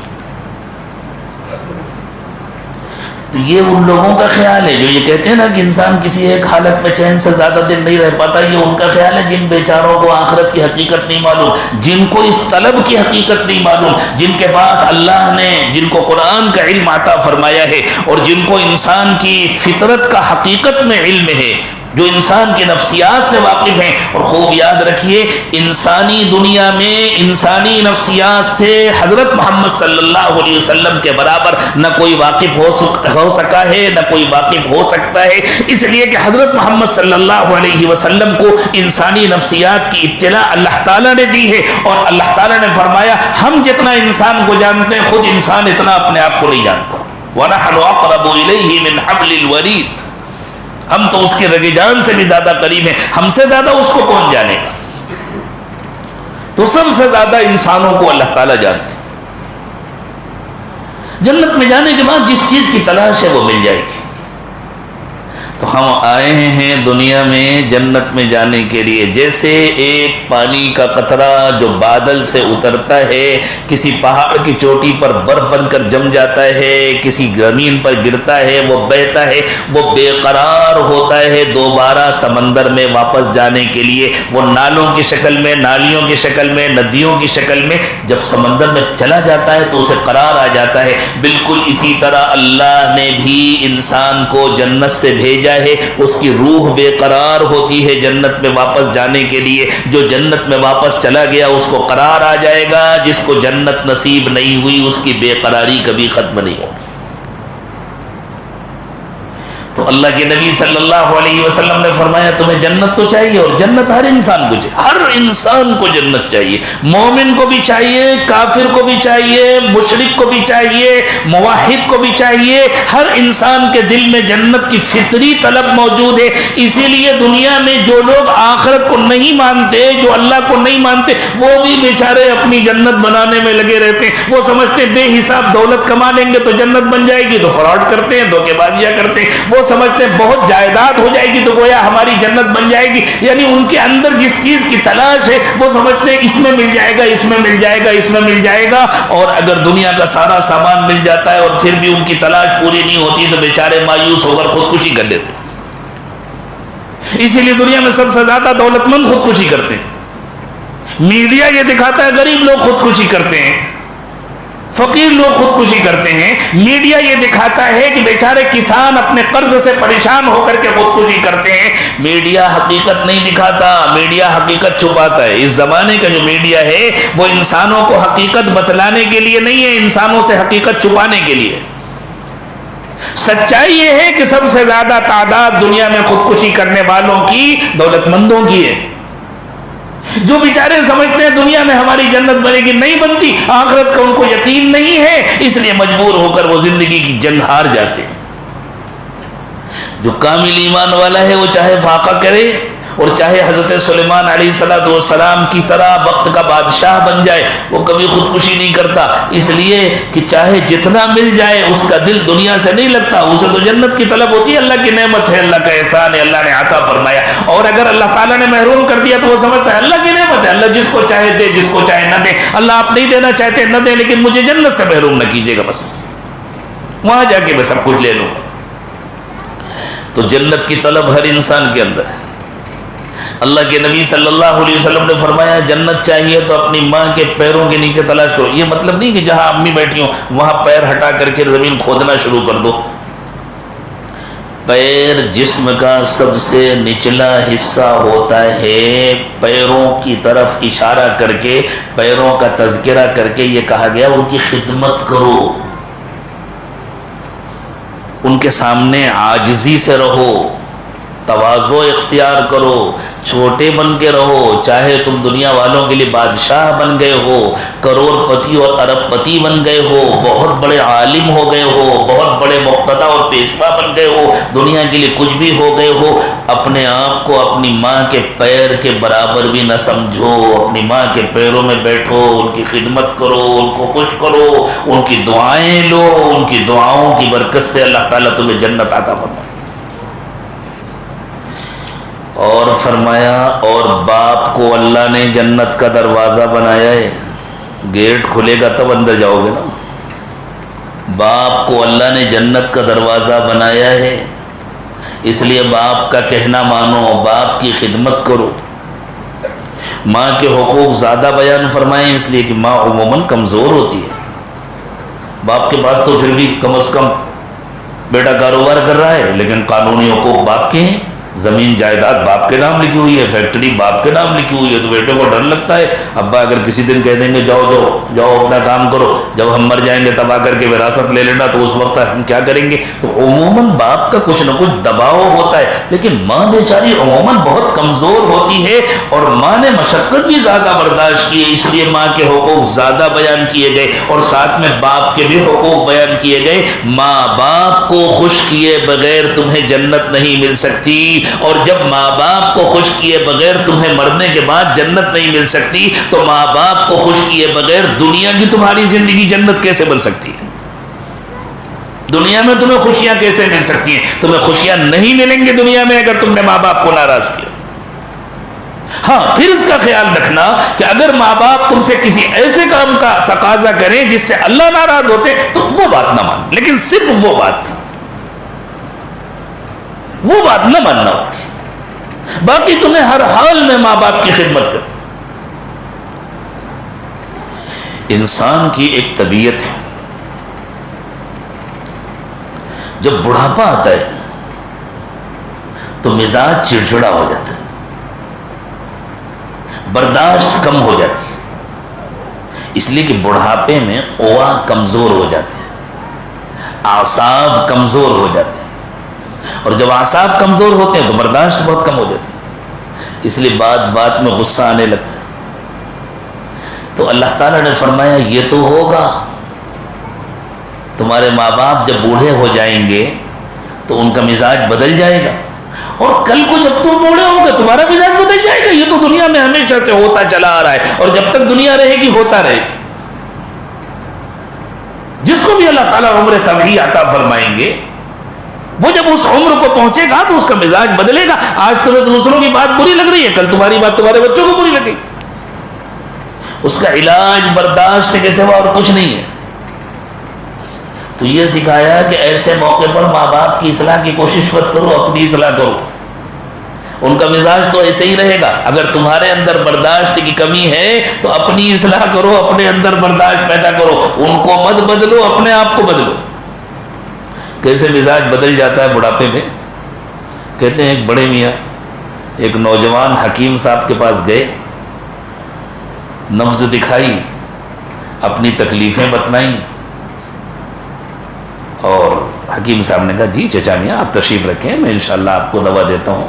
تو یہ ان لوگوں کا خیال ہے جو یہ کہتے ہیں نا کہ انسان کسی ایک حالت میں چین سے زیادہ دن نہیں رہ پاتا، یہ ان کا خیال ہے جن بیچاروں کو آخرت کی حقیقت نہیں معلوم، جن کو اس طلب کی حقیقت نہیں معلوم، جن کے پاس اللہ نے جن کو قرآن کا علم عطا فرمایا ہے اور جن کو انسان کی فطرت کا حقیقت میں علم ہے، جو انسان کی نفسیات سے واقف ہیں. اور خوب یاد رکھیے انسانی دنیا میں انسانی نفسیات سے حضرت محمد صلی اللہ علیہ وسلم کے برابر نہ کوئی واقف ہو سکا ہے نہ کوئی واقف ہو سکتا ہے، اس لیے کہ حضرت محمد صلی اللہ علیہ وسلم کو انسانی نفسیات کی اطلاع اللہ تعالیٰ نے دی ہے. اور اللہ تعالیٰ نے فرمایا ہم جتنا انسان کو جانتے ہیں خود انسان اتنا اپنے آپ کو نہیں جانتا. وَنَحْنُ أَقْرَبُ إِلَيْهِ مِنْ حَبْلِ الْوَرِيدِ، ہم تو اس کے رگ جان سے بھی زیادہ قریب ہیں، ہم سے زیادہ اس کو کون جانے گا؟ تو سب سے زیادہ انسانوں کو اللہ تعالیٰ جانتے ہیں. جنت میں جانے کے بعد جس چیز کی تلاش ہے وہ مل جائے گی. تو ہم آئے ہیں دنیا میں جنت میں جانے کے لیے. جیسے ایک پانی کا قطرہ جو بادل سے اترتا ہے، کسی پہاڑ کی چوٹی پر برف بن کر جم جاتا ہے، کسی زمین پر گرتا ہے، وہ بہتا ہے، وہ بے قرار ہوتا ہے دوبارہ سمندر میں واپس جانے کے لیے. وہ نالوں کی شکل میں، نالیوں کی شکل میں، ندیوں کی شکل میں جب سمندر میں چلا جاتا ہے تو اسے قرار آ جاتا ہے. بالکل اسی طرح اللہ نے بھی انسان کو جنت سے بھیجا ہے، اس کی روح بے قرار ہوتی ہے جنت میں واپس جانے کے لیے. جو جنت میں واپس چلا گیا اس کو قرار آ جائے گا، جس کو جنت نصیب نہیں ہوئی اس کی بے قراری کبھی ختم نہیں ہوگی. تو اللہ کے نبی صلی اللہ علیہ وسلم نے فرمایا تمہیں جنت تو چاہیے، اور جنت ہر انسان کو چاہیے، ہر انسان کو جنت چاہیے. مومن کو بھی چاہیے، کافر کو بھی چاہیے، مشرک کو بھی چاہیے، موحد کو بھی چاہیے. ہر انسان کے دل میں جنت کی فطری طلب موجود ہے. اسی لیے دنیا میں جو لوگ آخرت کو نہیں مانتے، جو اللہ کو نہیں مانتے، وہ بھی بیچارے اپنی جنت بنانے میں لگے رہتے ہیں. وہ سمجھتے ہیں بے حساب دولت کما لیں گے تو جنت بن جائے گی، تو فراڈ کرتے ہیں، دھوکے بازیاں کرتے ہیں. وہ سمجھتے ہیں بہت جائیداد ہو جائے گی تو گویا ہماری جنت بن جائے گی. یعنی ان کے اندر جس چیز کی تلاش ہے وہ سمجھتے ہیں اس میں مل جائے گا، اس میں مل جائے گا، اس میں مل جائے گا. اور اگر دنیا کا سارا سامان مل جاتا ہے اور پھر بھی ان کی تلاش پوری نہیں ہوتی تو بیچارے مایوس ہو کر خودکشی کر لیتے. اسی لیے دنیا میں سب سے زیادہ دولت مند خودکشی کرتے ہیں. میڈیا یہ دکھاتا ہے غریب لوگ خودکشی کرتے ہیں، فقیر لوگ خودکشی کرتے ہیں. میڈیا یہ دکھاتا ہے کہ بیچارے کسان اپنے قرض سے پریشان ہو کر کے خودکشی کرتے ہیں. میڈیا حقیقت نہیں دکھاتا، میڈیا حقیقت چھپاتا ہے. اس زمانے کا جو میڈیا ہے وہ انسانوں کو حقیقت بتلانے کے لیے نہیں ہے، انسانوں سے حقیقت چھپانے کے لیے. سچائی یہ ہے کہ سب سے زیادہ تعداد دنیا میں خودکشی کرنے والوں کی دولت مندوں کی ہے. جو بیچارے سمجھتے ہیں دنیا میں ہماری جنت بنے گی، نہیں بنتی. آخرت کا ان کو یقین نہیں ہے، اس لیے مجبور ہو کر وہ زندگی کی جنگ ہار جاتے ہیں. جو کامل ایمان والا ہے وہ چاہے فاقہ کرے اور چاہے حضرت سلیمان علیہ السلام کی طرح وقت کا بادشاہ بن جائے، وہ کبھی خودکشی نہیں کرتا. اس لیے کہ چاہے جتنا مل جائے اس کا دل دنیا سے نہیں لگتا، اسے تو جنت کی طلب ہوتی ہے. اللہ کی نعمت ہے، اللہ کا احسان ہے، اللہ نے عطا فرمایا. اور اگر اللہ تعالیٰ نے محروم کر دیا تو وہ سمجھتا ہے اللہ کی نعمت ہے، اللہ جس کو چاہے دے، جس کو چاہے نہ دے. اللہ آپ نہیں دینا چاہتے نہ دیں، لیکن مجھے جنت سے محروم نہ کیجیے گا، بس وہاں جا کے میں سب کچھ لے لوں. تو جنت کی طلب ہر انسان کے اندر ہے. اللہ کے نبی صلی اللہ علیہ وسلم نے فرمایا جنت چاہیے تو اپنی ماں کے پیروں کے نیچے تلاش کرو. یہ مطلب نہیں کہ جہاں امی بیٹھی ہوں وہاں پیر ہٹا کر کے زمین کھودنا شروع کر دو. پیر جسم کا سب سے نچلا حصہ ہوتا ہے. پیروں کی طرف اشارہ کر کے، پیروں کا تذکرہ کر کے یہ کہا گیا ان کی خدمت کرو، ان کے سامنے عاجزی سے رہو، تواضع اختیار کرو، چھوٹے بن کے رہو. چاہے تم دنیا والوں کے لیے بادشاہ بن گئے ہو، کروڑ پتی اور ارب پتی بن گئے ہو، بہت بڑے عالم ہو گئے ہو، بہت بڑے مقتدی اور پیشوا بن گئے ہو، دنیا کے لیے کچھ بھی ہو گئے ہو، اپنے آپ کو اپنی ماں کے پیر کے برابر بھی نہ سمجھو. اپنی ماں کے پیروں میں بیٹھو، ان کی خدمت کرو، ان کو خوش کرو، ان کی دعائیں لو. ان کی دعاؤں کی برکت سے اللہ تعالیٰ تمہیں جنت عطا فرمائے. اور فرمایا اور باپ کو اللہ نے جنت کا دروازہ بنایا ہے. گیٹ کھلے گا تب اندر جاؤ گے نا. باپ کو اللہ نے جنت کا دروازہ بنایا ہے، اس لیے باپ کا کہنا مانو، باپ کی خدمت کرو. ماں کے حقوق زیادہ بیان فرمائیں اس لیے کہ ماں عموماً کمزور ہوتی ہے. باپ کے پاس تو پھر بھی کم از کم بیٹا کاروبار کر رہا ہے، لیکن قانونی حقوق باپ کے ہیں. زمین جائیداد باپ کے نام لکھی ہوئی ہے، فیکٹری باپ کے نام لکھی ہوئی ہے، تو بیٹے کو ڈر لگتا ہے ابا اگر کسی دن کہہ دیں گے جاؤ جاؤ جاؤ اپنا کام کرو، جب ہم مر جائیں گے تب آ کر کے وراثت لے لینا، تو اس وقت ہم کیا کریں گے؟ تو عموماً باپ کا کچھ نہ کچھ دباؤ ہوتا ہے، لیکن ماں بیچاری عموماً بہت کمزور ہوتی ہے، اور ماں نے مشقت بھی زیادہ برداشت کی ہے، اس لیے ماں کے حقوق زیادہ بیان کیے گئے، اور ساتھ میں باپ کے بھی حقوق بیان کیے گئے۔ ماں باپ کو خوش کیے بغیر تمہیں جنت نہیں مل سکتی، اور جب ماں باپ کو خوش کیے بغیر تمہیں مرنے کے بعد جنت نہیں مل سکتی، تو ماں باپ کو خوش کیے بغیر دنیا کی تمہاری زندگی جنت کیسے بن سکتی ہے؟ دنیا میں تمہیں خوشیاں کیسے مل سکتی ہیں؟ تمہیں خوشیاں نہیں ملیں گے دنیا میں اگر تم نے ماں باپ کو ناراض کیا۔ ہاں پھر اس کا خیال رکھنا کہ اگر ماں باپ تم سے کسی ایسے کام کا تقاضا کریں جس سے اللہ ناراض ہوتے تو وہ بات نہ مان، لیکن صرف وہ بات نہ ماننا ہوگی، باقی تمہیں ہر حال میں ماں باپ کی خدمت کر۔ انسان کی ایک طبیعت ہے، جب بڑھاپا آتا ہے تو مزاج چڑچڑا ہو جاتا ہے، برداشت کم ہو جاتی ہے، اس لیے کہ بڑھاپے میں قوا کمزور ہو جاتے ہیں، اعصاب کمزور ہو جاتے ہیں، اور جب اعصاب کمزور ہوتے ہیں تو برداشت بہت کم ہو جاتی ہے، اس لیے بات بات میں غصہ آنے لگتا ہے۔ تو اللہ تعالیٰ نے فرمایا یہ تو ہوگا، تمہارے ماں باپ جب بوڑھے ہو جائیں گے تو ان کا مزاج بدل جائے گا، اور کل کو جب تم بوڑھے ہو گے تمہارا مزاج بدل جائے گا۔ یہ تو دنیا میں ہمیشہ سے ہوتا چلا آ رہا ہے، اور جب تک دنیا رہے گی ہوتا رہے گا۔ جس کو بھی اللہ تعالیٰ عمر طویل عطا فرمائیں گے، وہ جب اس عمر کو پہنچے گا تو اس کا مزاج بدلے گا۔ آج تمہیں دوسروں کی بات بری لگ رہی ہے، کل تمہاری بات تمہارے بچوں کو بری لگے گی۔ اس کا علاج برداشت کے سوا اور کچھ نہیں ہے۔ تو یہ سکھایا کہ ایسے موقع پر ماں باپ کی اصلاح کی کوشش مت کرو، اپنی اصلاح کرو۔ ان کا مزاج تو ایسے ہی رہے گا، اگر تمہارے اندر برداشت کی کمی ہے تو اپنی اصلاح کرو، اپنے اندر برداشت پیدا کرو، ان کو مت بدلو، اپنے آپ کو بدلو۔ کیسے مزاج بدل جاتا ہے بڑھاپے میں؟ کہتے ہیں ایک بڑے میاں ایک نوجوان حکیم صاحب کے پاس گئے، نبض دکھائی، اپنی تکلیفیں بتلائیں، اور حکیم صاحب نے کہا جی چچا میاں آپ تشریف رکھیں، میں انشاءاللہ آپ کو دوا دیتا ہوں،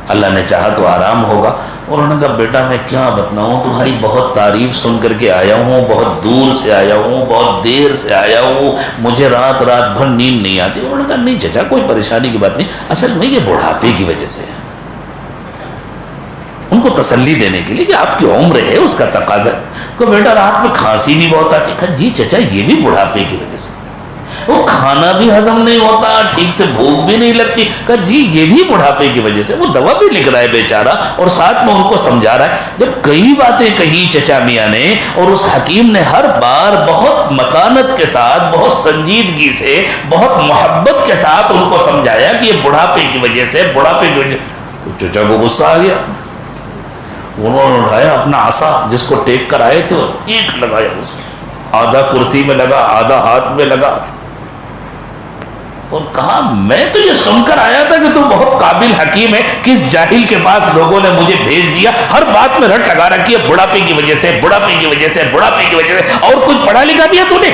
اللہ نے چاہا تو آرام ہوگا۔ انہوں نے کہا بیٹا میں کیا بتلاؤں، تمہاری بہت تعریف سن کر کے آیا ہوں، بہت دور سے آیا ہوں، بہت دیر سے آیا ہوں، مجھے رات بھر نیند نہیں آتی۔ انہوں نے کہا نہیں چچا کوئی پریشانی کی بات نہیں، اصل میں یہ بڑھاپے کی وجہ سے ہے۔ ان کو تسلی دینے کے لیے کہ آپ کی عمر ہے اس کا تقاضا ہے۔ کہ بیٹا رات میں کھانسی بھی بہت آتی ہے۔ کہا جی چچا یہ بھی بڑھاپے کی وجہ سے، وہ کھانا بھی ہضم نہیں ہوتا، ٹھیک سے بھوک بھی نہیں لگتی۔ کہا جی یہ بھی بڑھاپے کی وجہ سے، وہ دوا بھی لکھ رہا ہے بیچارہ اور ساتھ میں ان کو سمجھا رہا ہے۔ جب کئی باتیں کہی چچا میاں نے اور اس حکیم نے ہر بار بہت متانت کے ساتھ، بہت سنجیدگی سے، بہت محبت کے ساتھ ان کو سمجھایا کہ یہ بڑھاپے کی وجہ سے، بڑھاپے کی وجہ، تو چچا کو غصہ آ گیا۔ انہوں نے اٹھایا اپنا عصا جس کو ٹیک کر آئے تھے، ایک لگایا اس کے، آدھا کرسی میں لگا، آدھا ہاتھ میں لگا، اور کہا میں تو یہ سن کر آیا تھا کہ تم بہت قابل حکیم ہے، کس جاہل کے پاس لوگوں نے مجھے بھیج دیا، ہر بات میں رٹ لگا رکھی ہے بڑھاپے کی وجہ سے، بڑھاپے کی وجہ سے، بڑھاپے کی وجہ سے، اور کچھ پڑھا لکھا بھی ہے تو نے؟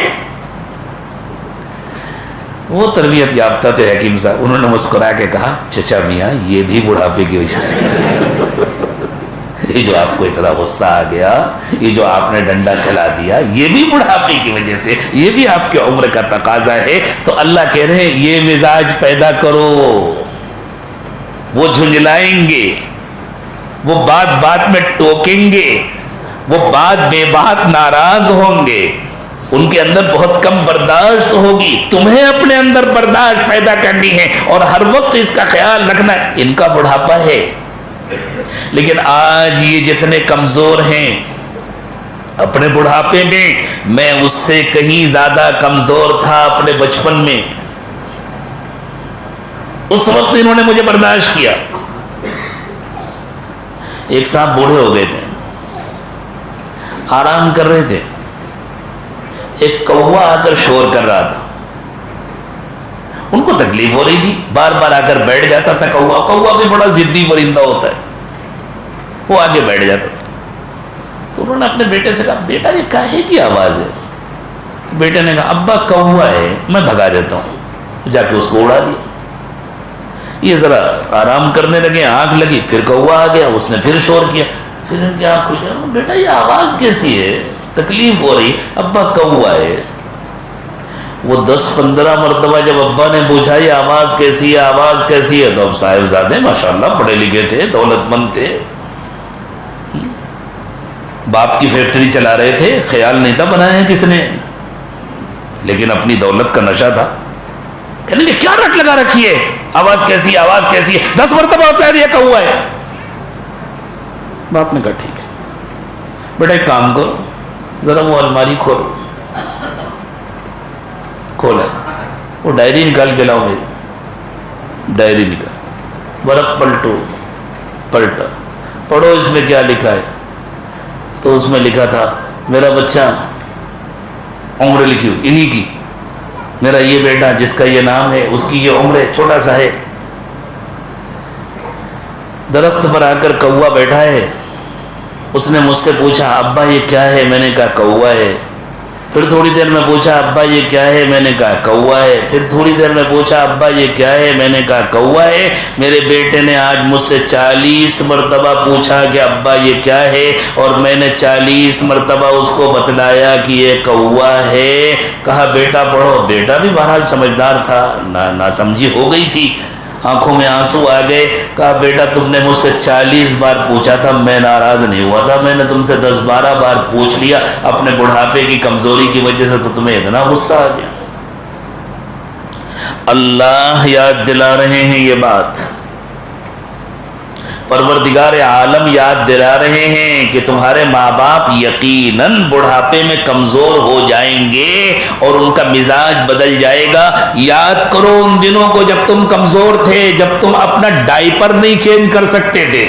وہ تربیت یافتہ تھے حکیم صاحب، انہوں نے مسکرا کے کہا چچا میاں یہ بھی بڑھاپے کی وجہ سے، یہ جو آپ کو اتنا غصہ آ گیا، یہ جو آپ نے ڈنڈا چلا دیا، یہ بھی بڑھاپے کی وجہ سے، یہ بھی آپ کی عمر کا تقاضا ہے۔ تو اللہ کہہ رہے ہیں یہ مزاج پیدا کرو۔ وہ جھنجھلائیں گے، وہ بات بات میں ٹوکیں گے، وہ بات بے بات ناراض ہوں گے، ان کے اندر بہت کم برداشت ہوگی، تمہیں اپنے اندر برداشت پیدا کرنی ہے، اور ہر وقت اس کا خیال رکھنا ہے ان کا بڑھاپا ہے، لیکن آج یہ جتنے کمزور ہیں اپنے بڑھاپے میں اس سے کہیں زیادہ کمزور تھا اپنے بچپن میں۔ اس وقت انہوں نے مجھے برداشت کیا۔ ایک صاحب بوڑھے ہو گئے تھے، آرام کر رہے تھے، ایک کوا آ کر شور کر رہا تھا، ان کو تکلیف ہو رہی تھی، بار بار آ کر بیٹھ جاتا تھا کوا. کوا بھی بڑا ضدی پرندہ ہوتا ہے، وہ آگے بیٹھ جاتا تھا. تو انہوں نے اپنے بیٹے سے کہا بیٹا یہ کاہے کی آواز ہے؟ بیٹے نے کہا ابا کوا ہے، میں بھگا دیتا ہوں. جا کے اس کو اڑا دیا. یہ ذرا آرام کرنے لگے، آنکھ لگی، پھر کوا آ گیا، اس نے پھر شور کیا، پھر ان کی آنکھ کھل گیا. بیٹا یہ آواز کیسی ہے؟ تکلیف ہو رہی. ابا کوا ہے. وہ 10-15 مرتبہ جب ابا نے پوچھا یہ آواز کیسی ہے، آواز کیسی ہے، تو اب صاحبزادے ماشاءاللہ پڑھے لکھے تھے، دولت مند تھے، باپ کی فیکٹری چلا رہے تھے، خیال نہیں تھا بنایا کس نے، لیکن اپنی دولت کا نشہ تھا. کہنے لگے کیا رٹ لگا رکھی ہے، آواز کیسی ہے، آواز کیسی ہے، 10 مرتبہ ہوتا ہے یہ کوا ہے. باپ نے کہا ٹھیک ہے بیٹا ایک کام کرو، ذرا وہ الماری کھولو. کھولا، وہ ڈائری نکال کے لاؤ. میری ڈائری نکال، ورق پلٹو، پلٹا، پڑھو اس میں کیا لکھا ہے. تو اس میں لکھا تھا میرا بچہ، عمر لکھی ہوئی انہی کی، میرا یہ بیٹا جس کا یہ نام ہے اس کی یہ عمر ہے، چھوٹا سا ہے. درخت پر آ کر کوا بیٹھا ہے. اس نے مجھ سے پوچھا ابا یہ کیا ہے، میں نے کہا کوا ہے. پھر تھوڑی دیر میں پوچھا ابا یہ کیا ہے، میں نے کہا کوا ہے. پھر تھوڑی دیر میں پوچھا ابا یہ کیا ہے، میں نے کہا کوا ہے. میرے بیٹے نے آج مجھ سے 40 مرتبہ پوچھا کہ ابا یہ کیا ہے، اور میں نے 40 مرتبہ اس کو بتلایا کہ یہ کوا ہے. کہا بیٹا پڑھو. بیٹا بھی بہرحال سمجھدار تھا، نہ سمجھی ہو گئی تھی، آنکھوں میں آنسو آ گئے. کہا بیٹا تم نے مجھ سے 40 بار پوچھا تھا، میں ناراض نہیں ہوا تھا، میں نے تم سے 10-12 بار پوچھ لیا، اپنے بڑھاپے کی کمزوری کی وجہ سے تو تمہیں اتنا غصہ آ گیا. اللہ یاد دلا رہے ہیں یہ بات، پروردگار عالم یاد دلا رہے ہیں کہ تمہارے ماں باپ یقیناً بڑھاپے میں کمزور ہو جائیں گے اور ان کا مزاج بدل جائے گا. یاد کرو ان دنوں کو جب تم کمزور تھے، جب تم اپنا ڈائپر نہیں چینج کر سکتے تھے،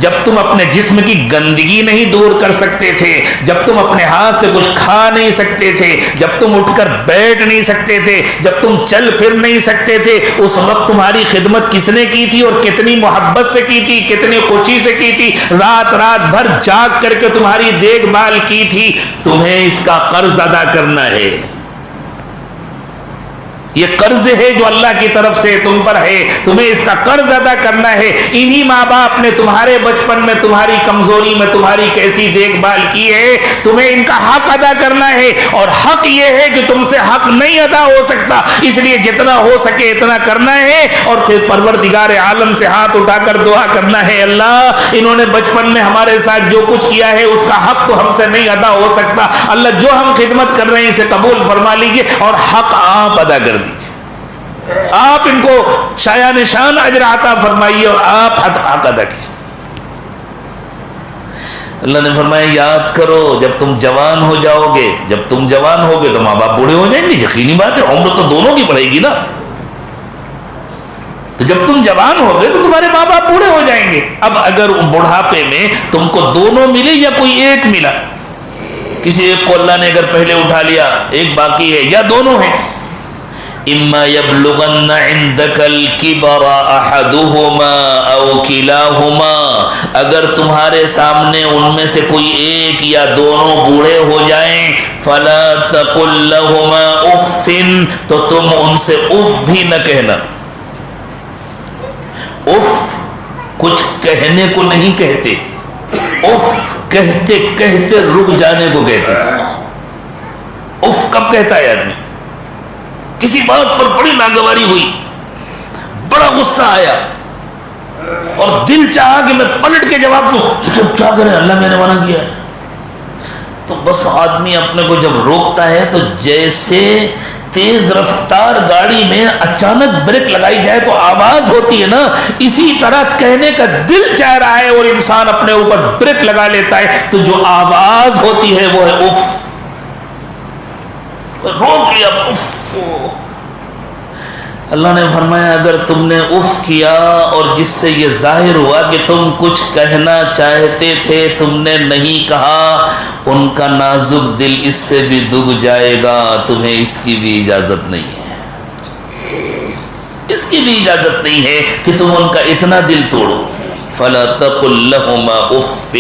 جب تم اپنے جسم کی گندگی نہیں دور کر سکتے تھے، جب تم اپنے ہاتھ سے کچھ کھا نہیں سکتے تھے، جب تم اٹھ کر بیٹھ نہیں سکتے تھے، جب تم چل پھر نہیں سکتے تھے، اس وقت تمہاری خدمت کس نے کی تھی اور کتنی محبت سے کی تھی، کتنی خوشی سے کی تھی، رات بھر جاگ کر کے تمہاری دیکھ بھال کی تھی. تمہیں اس کا قرض ادا کرنا ہے. یہ قرض ہے جو اللہ کی طرف سے تم پر ہے، تمہیں اس کا قرض ادا کرنا ہے. انہی ماں باپ نے تمہارے بچپن میں تمہاری کمزوری میں تمہاری کیسی دیکھ بھال کی ہے، تمہیں ان کا حق ادا کرنا ہے. اور حق یہ ہے کہ تم سے حق نہیں ادا ہو سکتا، اس لیے جتنا ہو سکے اتنا کرنا ہے. اور پھر پروردگار عالم سے ہاتھ اٹھا کر دعا کرنا ہے اللہ انہوں نے بچپن میں ہمارے ساتھ جو کچھ کیا ہے اس کا حق تو ہم سے نہیں ادا ہو سکتا، اللہ جو ہم خدمت کر رہے ہیں اسے قبول فرما لیجیے اور حق آپ ادا کر دیجیے. آپ ان کو شایان شان اجر عطا فرمائیے اور آپ حق ادا کیجیے. اللہ نے فرمایا یاد کرو جب تم جوان ہو جاؤ گے، جب تم جوان ہوگے تو ماں باپ بوڑھے ہو جائیں گے، یقینی بات ہے، عمر تو دونوں کی بڑھے گی نا. تو جب تم جوان ہوگے تو تمہارے ماں باپ بوڑھے ہو جائیں گے. اب اگر بڑھاپے میں تم کو دونوں ملے یا کوئی ایک ملا، کسی ایک کو اللہ نے اگر پہلے اٹھا لیا، ایک باقی ہے، یا دونوں ہیں، اما یبلغن عندک الکبر احدہما او کلاہما، اگر تمہارے سامنے ان میں سے کوئی ایک یا دونوں بوڑھے ہو جائیں، فلا تقل لہما اف، تو تم ان سے اف بھی نہ کہنا. اف کچھ کہنے کو نہیں کہتے، اف کہتے کہتے رک جانے کو کہتے. اف کب کہتا ہے آدمی؟ کسی بات پر بڑی ناگواری ہوئی، بڑا غصہ آیا اور دل چاہا کہ میں پلٹ کے جواب دوں، لیکن کیا کریں اللہ میں نے منع کیا ہے. تو بس آدمی اپنے کو جب روکتا ہے تو جیسے تیز رفتار گاڑی میں اچانک بریک لگائی جائے تو آواز ہوتی ہے نا، اسی طرح کہنے کا دل چاہ رہا ہے اور انسان اپنے اوپر بریک لگا لیتا ہے، تو جو آواز ہوتی ہے وہ ہے اف. روک لیا اف. اللہ نے فرمایا اگر تم نے اف کیا اور جس سے یہ ظاہر ہوا کہ تم کچھ کہنا چاہتے تھے تم نے نہیں کہا، ان کا نازک دل اس سے بھی دگ جائے گا، تمہیں اس کی بھی اجازت نہیں ہے. اس کی بھی اجازت نہیں ہے کہ تم ان کا اتنا دل توڑو. فلا تقل لهما اف،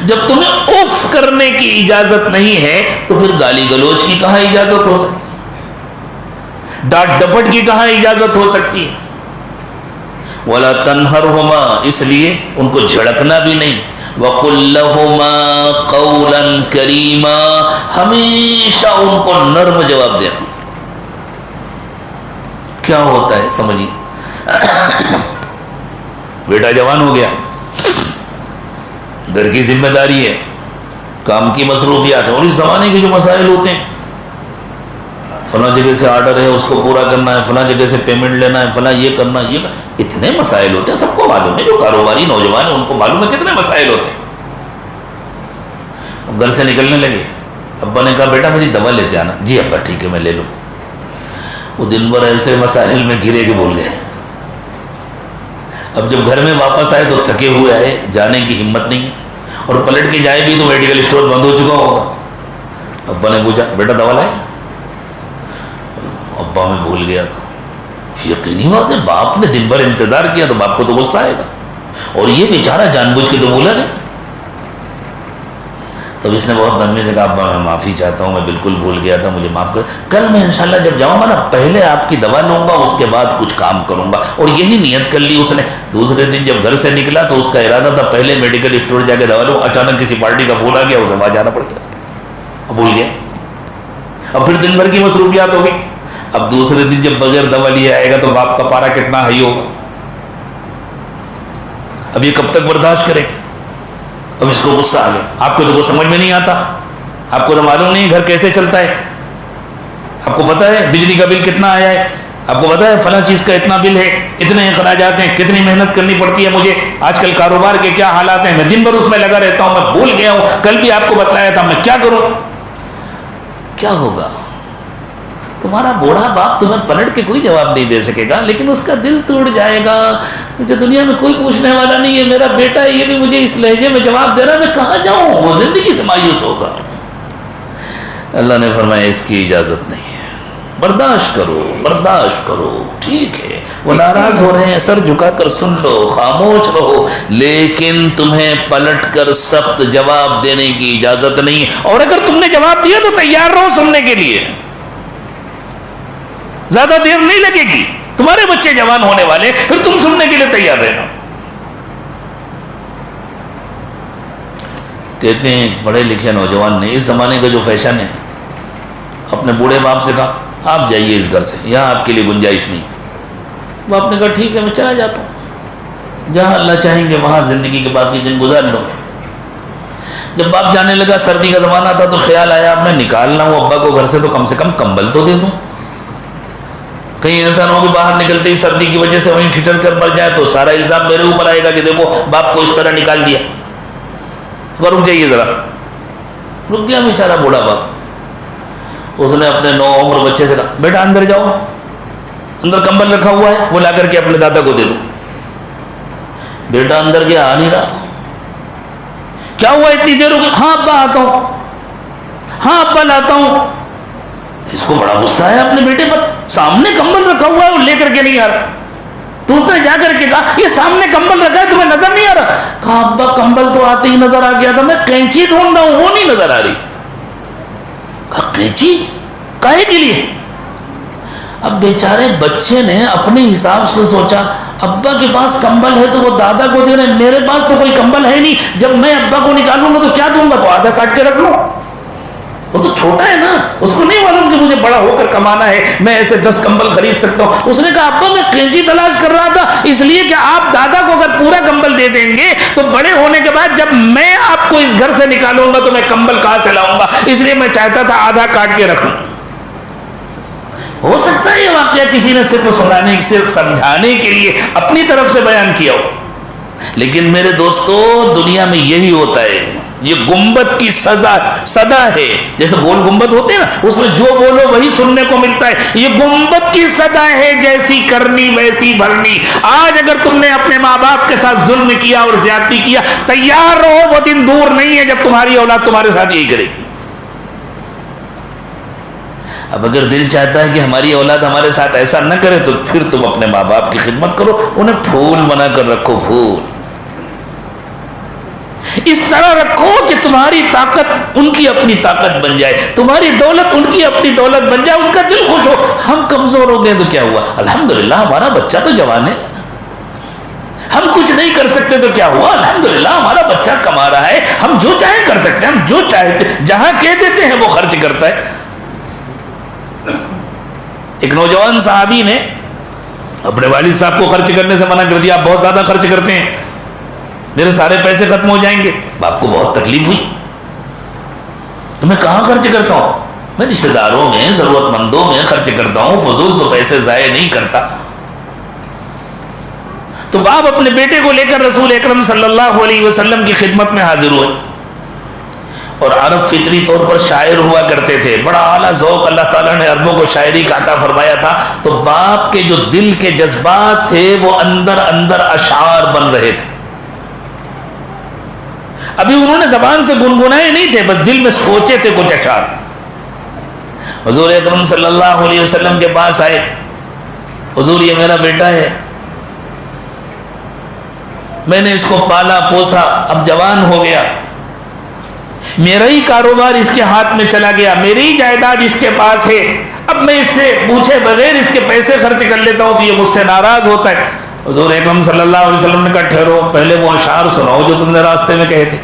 جب تمہیں اف کرنے کی اجازت نہیں ہے تو پھر گالی گلوچ کی کہاں اجازت ہو سکتی، ڈانٹ ڈپٹ کی کہاں اجازت ہو سکتی ہے. ولا تنہرهما، اس لیے ان کو جھڑکنا بھی نہیں. وقل لهما قولا کریما، ہمیشہ ان کو نرم جواب دینا. کیا ہوتا ہے سمجھیے، بیٹا جوان ہو گیا، گھر کی ذمہ داری ہے، کام کی مصروفیات ہیں، اور اس زمانے کے جو مسائل ہوتے ہیں، فلاں جگہ سے آرڈر ہے اس کو پورا کرنا ہے، فلاں جگہ سے پیمنٹ لینا ہے، فلاں یہ کرنا، اتنے مسائل ہوتے ہیں. سب کو معلوم ہے، جو کاروباری نوجوان ہیں ان کو معلوم ہے کتنے مسائل ہوتے ہیں. گھر سے نکلنے لگے، ابا نے کہا بیٹا میری دوا لیتے آنا. جی ابا ٹھیک ہے میں لے لوں. وہ دن بھر ایسے مسائل میں گرے کہ بول گئے. اب جب گھر میں واپس آئے تو تھکے ہوئے آئے، جانے کی ہمت نہیں ہے، اور پلٹ کے جائے بھی تو میڈیکل اسٹور بند ہو چکا ہوگا. ابا نے پوچھا بیٹا دوا لائے؟ ابا میں بھول گیا تھا. یقینی بات ہے، باپ نے دن بھر انتظار کیا تو باپ کو تو غصہ آئے گا، اور یہ بیچارہ جان بوجھ کے تو بولا نہیں. تب اس نے بہت نرمی سے کہا ابا میں معافی چاہتا ہوں، میں بالکل بھول گیا تھا، مجھے معاف کر. کل میں انشاءاللہ جب جاؤں گا نا پہلے آپ کی دوا لوں گا، اس کے بعد کچھ کام کروں گا. اور یہی نیت کر لی اس نے. دوسرے دن جب گھر سے نکلا تو اس کا ارادہ تھا پہلے میڈیکل اسٹور جا کے دوا لوں. اچانک کسی پارٹی کا فون آ گیا، اسے وہاں جانا پڑ گیا، اب بھول گیا. اب پھر دن بھر کی مصروفیات ہو گئی. اب دوسرے دن جب بغیر دوا لیے آئے گا تو باپ کا پارا کتنا ہائی ہوگا. اب یہ کب تک برداشت کرے گا؟ اب اس کو غصہ آ گیا. آپ کو تو وہ سمجھ میں نہیں آتا، آپ کو تو معلوم نہیں گھر کیسے چلتا ہے. آپ کو پتا ہے بجلی کا بل کتنا آیا ہے، آپ کو پتا ہے فلاں چیز کا اتنا بل ہے، اتنے اخراجات ہیں، کتنی محنت کرنی پڑتی ہے مجھے، آج کل کاروبار کے کیا حالات ہیں، میں دن بھر اس میں لگا رہتا ہوں، میں بھول گیا ہوں، کل بھی آپ کو بتلایا تھا، میں کیا کروں. کیا ہوگا؟ تمہارا بوڑھا باپ تمہیں پلٹ کے کوئی جواب نہیں دے سکے گا، لیکن اس کا دل ٹوٹ جائے گا. مجھے دنیا میں کوئی پوچھنے والا نہیں ہے، میرا بیٹا یہ بھی مجھے اس لہجے میں جواب دے رہا ہے، میں کہاں جاؤں. وہ زندگی سے مایوس ہوگا. اللہ نے فرمایا اس کی اجازت نہیں ہے، برداشت کرو برداشت کرو. ٹھیک ہے وہ ناراض ہو رہے ہیں، سر جھکا کر سن لو، خاموش رہو، لیکن تمہیں پلٹ کر سخت جواب دینے کی اجازت نہیں ہے. اور اگر تم نے جواب دیا تو تیار رہو سننے کے لیے، زیادہ دیر نہیں لگے گی، تمہارے بچے جوان ہونے والے، پھر تم سننے کے لیے تیار رہنا. کہتے ہیں پڑھے لکھے نوجوان نے، اس زمانے کا جو فیشن ہے، اپنے بوڑھے باپ سے کہا آپ جائیے اس گھر سے، یہاں آپ کے لیے گنجائش نہیں. باپ نے کہا ٹھیک ہے میں چلا جاتا ہوں، جہاں اللہ چاہیں گے وہاں زندگی کے باقی دن گزار لو. جب باپ جانے لگا، سردی کا زمانہ تھا، تو خیال آیا اب میں نکالنا ہوں ابا کو گھر سے تو کم کمبل تو دے دوں. کہیں ایسا نہ ہو کہ باہر نکلتے ہی سردی کی وجہ سے وہیں ٹھٹر کر مر جائے تو سارا الزام میرے اوپر آئے گا کہ دیکھو باپ کو اس طرح نکال دیا. تو رک جائیے ذرا. رک گیا بیچارہ بوڑھا باپ. اس نے اپنے 9 عمر بچے سے کہا بیٹا اندر جاؤ، اندر کمبل رکھا ہوا ہے، وہ لا کر کے اپنے دادا کو دے دو. بیٹا اندر گیا، آ نہیں رہا. کیا ہوا اتنی دیر ہو گئی؟ ہاں ابا آتا ہوں، ہاں ابا لاتا ہوں. اس کو بڑا غصہ ہے اپنے بیٹے پر، سامنے کمبل رکھا ہوا ہے وہ لے کر کے نہیں آ رہا. تو اس نے جا کر کے کہا یہ سامنے کمبل رکھا ہے تمہیں نظر نہیں آ رہا؟ کہا ابا کمبل تو آتے ہی نظر آ گیا تھا، میں قینچی ڈھونڈ رہا ہوں وہ نہیں نظر آ رہی. کہا قینچی کاہے کے لیے؟ اب بیچارے بچے نے اپنے حساب سے سوچا ابا کے پاس کمبل ہے تو وہ دادا کو دے رہے ہیں، میرے پاس تو کوئی کمبل ہے نہیں، جب میں ابا کو نکالوں گا تو کیا دوں گا، تو آدھا کاٹ کے رکھ لوں. وہ تو چھوٹا ہے نا، اس کو نہیں معلوم کہ مجھے بڑا ہو کر کمانا ہے، میں ایسے 10 کمبل خرید سکتا ہوں. اس نے کہا ابا میں قینچی تلاش کر رہا تھا، اس لیے کہ آپ دادا کو اگر پورا کمبل دے دیں گے تو بڑے ہونے کے بعد جب میں آپ کو اس گھر سے نکالوں گا تو میں کمبل کہاں سے لاؤں گا، اس لیے میں چاہتا تھا آدھا کاٹ کے رکھوں. ہو سکتا ہے یہ واقعہ کسی نے صرف سنانے صرف سمجھانے کے لیے اپنی طرف سے بیان کیا ہو، لیکن میرے دوستو دنیا میں یہی ہوتا ہے. یہ گنبد کی صدا ہے، جیسے گول گنبد ہوتے ہیں نا، اس میں جو بولو وہی سننے کو ملتا ہے. یہ گنبد کی صدا ہے، جیسی کرنی ویسی بھرنی. آج اگر تم نے اپنے ماں باپ کے ساتھ ظلم کیا اور زیادتی کیا، تیار رہو وہ دن دور نہیں ہے جب تمہاری اولاد تمہارے ساتھ یہی کرے گی. اب اگر دل چاہتا ہے کہ ہماری اولاد ہمارے ساتھ ایسا نہ کرے تو پھر تم اپنے ماں باپ کی خدمت کرو، انہیں پھول بنا کر رکھو، پھول اس طرح رکھو کہ تمہاری طاقت ان کی اپنی طاقت بن جائے، تمہاری دولت ان کی اپنی دولت بن جائے، ان کا دل خوش ہو۔ ہم کمزور ہو گئے تو کیا ہوا؟ الحمدللہ ہمارا بچہ تو جوان ہے، ہم کچھ نہیں کر سکتے تو کیا ہوا؟ الحمدللہ ہمارا بچہ کما رہا ہے، ہم جو چاہیں کر سکتے ہیں، ہم جو چاہتے جہاں کہہ دیتے ہیں وہ خرچ کرتا ہے۔ ایک نوجوان صحابی نے اپنے والد صاحب کو خرچ کرنے سے منع کر دیا، آپ بہت زیادہ خرچ کرتے ہیں، میرے سارے پیسے ختم ہو جائیں گے۔ باپ کو بہت تکلیف ہوئی، میں کہاں خرچ کرتا ہوں؟ میں رشتہ داروں میں، ضرورت مندوں میں خرچ کرتا ہوں، فضول تو پیسے ضائع نہیں کرتا۔ تو باپ اپنے بیٹے کو لے کر رسول اکرم صلی اللہ علیہ وسلم کی خدمت میں حاضر ہوئے، اور عرب فطری طور پر شاعر ہوا کرتے تھے، بڑا اعلیٰ ذوق اللہ تعالیٰ نے عربوں کو شاعری کا عطا فرمایا تھا، تو باپ کے جو دل کے جذبات تھے وہ اندر اندر اشعار بن رہے تھے۔ ابھی انہوں نے زبان سے گنگنائے نہیں تھے، بس دل میں سوچے تھے کچھ اشعار۔ حضور اکرم صلی اللہ علیہ وسلم کے پاس آئے، حضور یہ میرا بیٹا ہے، میں نے اس کو پالا پوسا، اب جوان ہو گیا، میرا ہی کاروبار اس کے ہاتھ میں چلا گیا، میری ہی جائیداد اس کے پاس ہے، اب میں اس سے پوچھے بغیر اس کے پیسے خرچ کر لیتا ہوں تو یہ مجھ سے ناراض ہوتا ہے۔ حضور اکرم صلی اللہ علیہ وسلم نے کہا ٹھہرو، پہلے وہ اشعار سناؤ جو تم نے راستے میں کہے تھے،